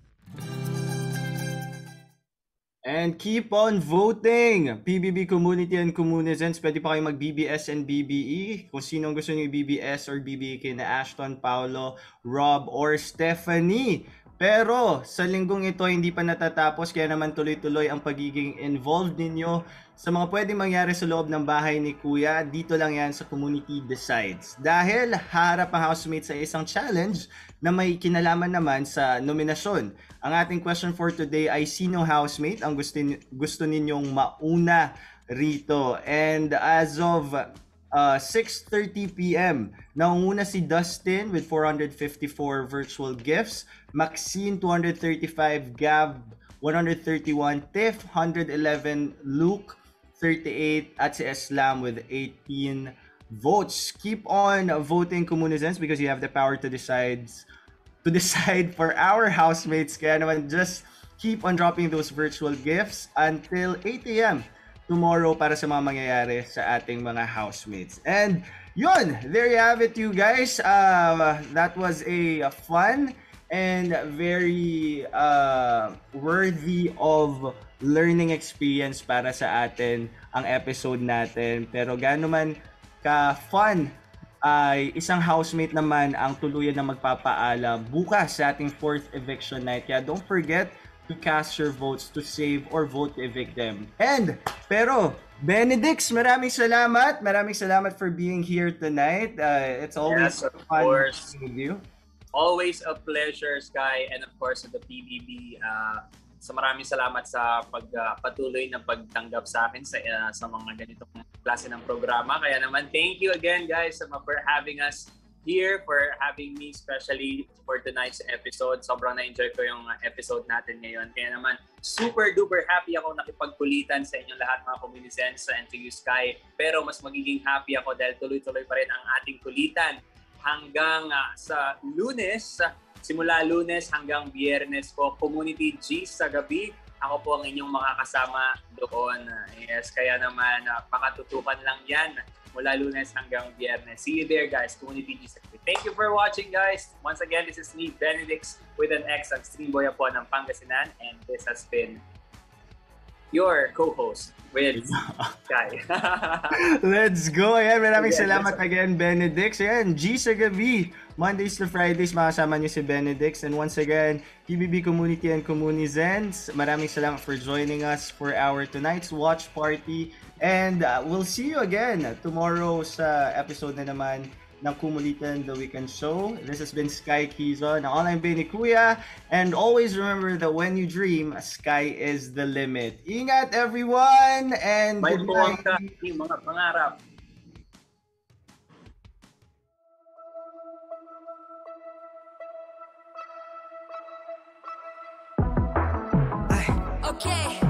S1: And keep on voting! PBB Community and Communizens, pwede pa kayo mag-BBS and BBE. Kung sinong gusto nyo BBS or BBE kina Ashton, Paolo, Rob, or Stephanie. Pero sa linggong ito hindi pa natatapos, kaya naman tuloy-tuloy ang pagiging involved ninyo sa mga pwedeng mangyari sa loob ng bahay ni Kuya. Dito lang yan sa Community Decides. Dahil haharap ang housemates sa isang challenge na may kinalaman naman sa nominasyon. Ang ating question for today ay sino housemate ang gusto ninyong mauna rito? And as of 6:30 p.m. Nangunguna si Dustin with 454 virtual gifts, Maxine 235, Gav 131, Tiff 111, Luke 38, at si Eslam with 18 votes. Keep on voting, Communizens, because you have the power to decide for our housemates. Kaya naman just keep on dropping those virtual gifts until 8 a.m. tomorrow para sa mga mangyayari sa ating mga housemates. And yun, there you have it, you guys. That was a fun and very worthy of learning experience para sa atin ang episode natin. Pero gaano man ka-fun ay isang housemate naman ang tuluyan na magpapaala bukas sa ating 4th eviction night. Kaya don't forget to cast your votes to save or vote to evict them. Pero Benedix, maraming salamat. Maraming salamat for being here tonight. It's always fun with you.
S6: Always a pleasure, Sky, and of course the PBB. So maraming salamat sa patuloy na pagtanggap sa akin sa mga ganitong klase ng programa. Kaya naman, thank you again, guys, for having us here, for having me, especially for tonight's episode. Sobrang na-enjoy ko yung episode natin ngayon. Kaya naman, super duper happy ako nakipagkulitan sa inyong lahat, mga Communizens, and to you, Sky. Pero mas magiging happy ako dahil tuloy-tuloy pa rin ang ating kulitan hanggang sa Lunes. Simula Lunes hanggang Biyernes po, Community G sa gabi. Ako po ang inyong makakasama doon. Yes, kaya naman pakatutukan lang yan mula Lunes hanggang Biyernes. See you there, guys. Community G sa gabi. Thank you for watching, guys. Once again, this is me, Benedix, with an X ang Streamboy po ng Pangasinan. And this has been your co-host with Sky.
S1: Let's go. Ayan, maraming salamat again, Benedix. Ayan, G sa gabi. Mondays to Fridays, makasama niyo si Benedix. And once again, PBB Community and Communizens, maraming salamat for joining us for our tonight's watch party. And we'll see you again tomorrow sa episode na naman ng Kumulitan The Weekend Show. This has been Sky Quezon, ang online bay ni Kuya. And always remember that when you dream, sky is the limit. Ingat, everyone! And
S6: may
S1: good
S6: buwang
S1: night!
S6: Mga pangarap.
S18: Okay.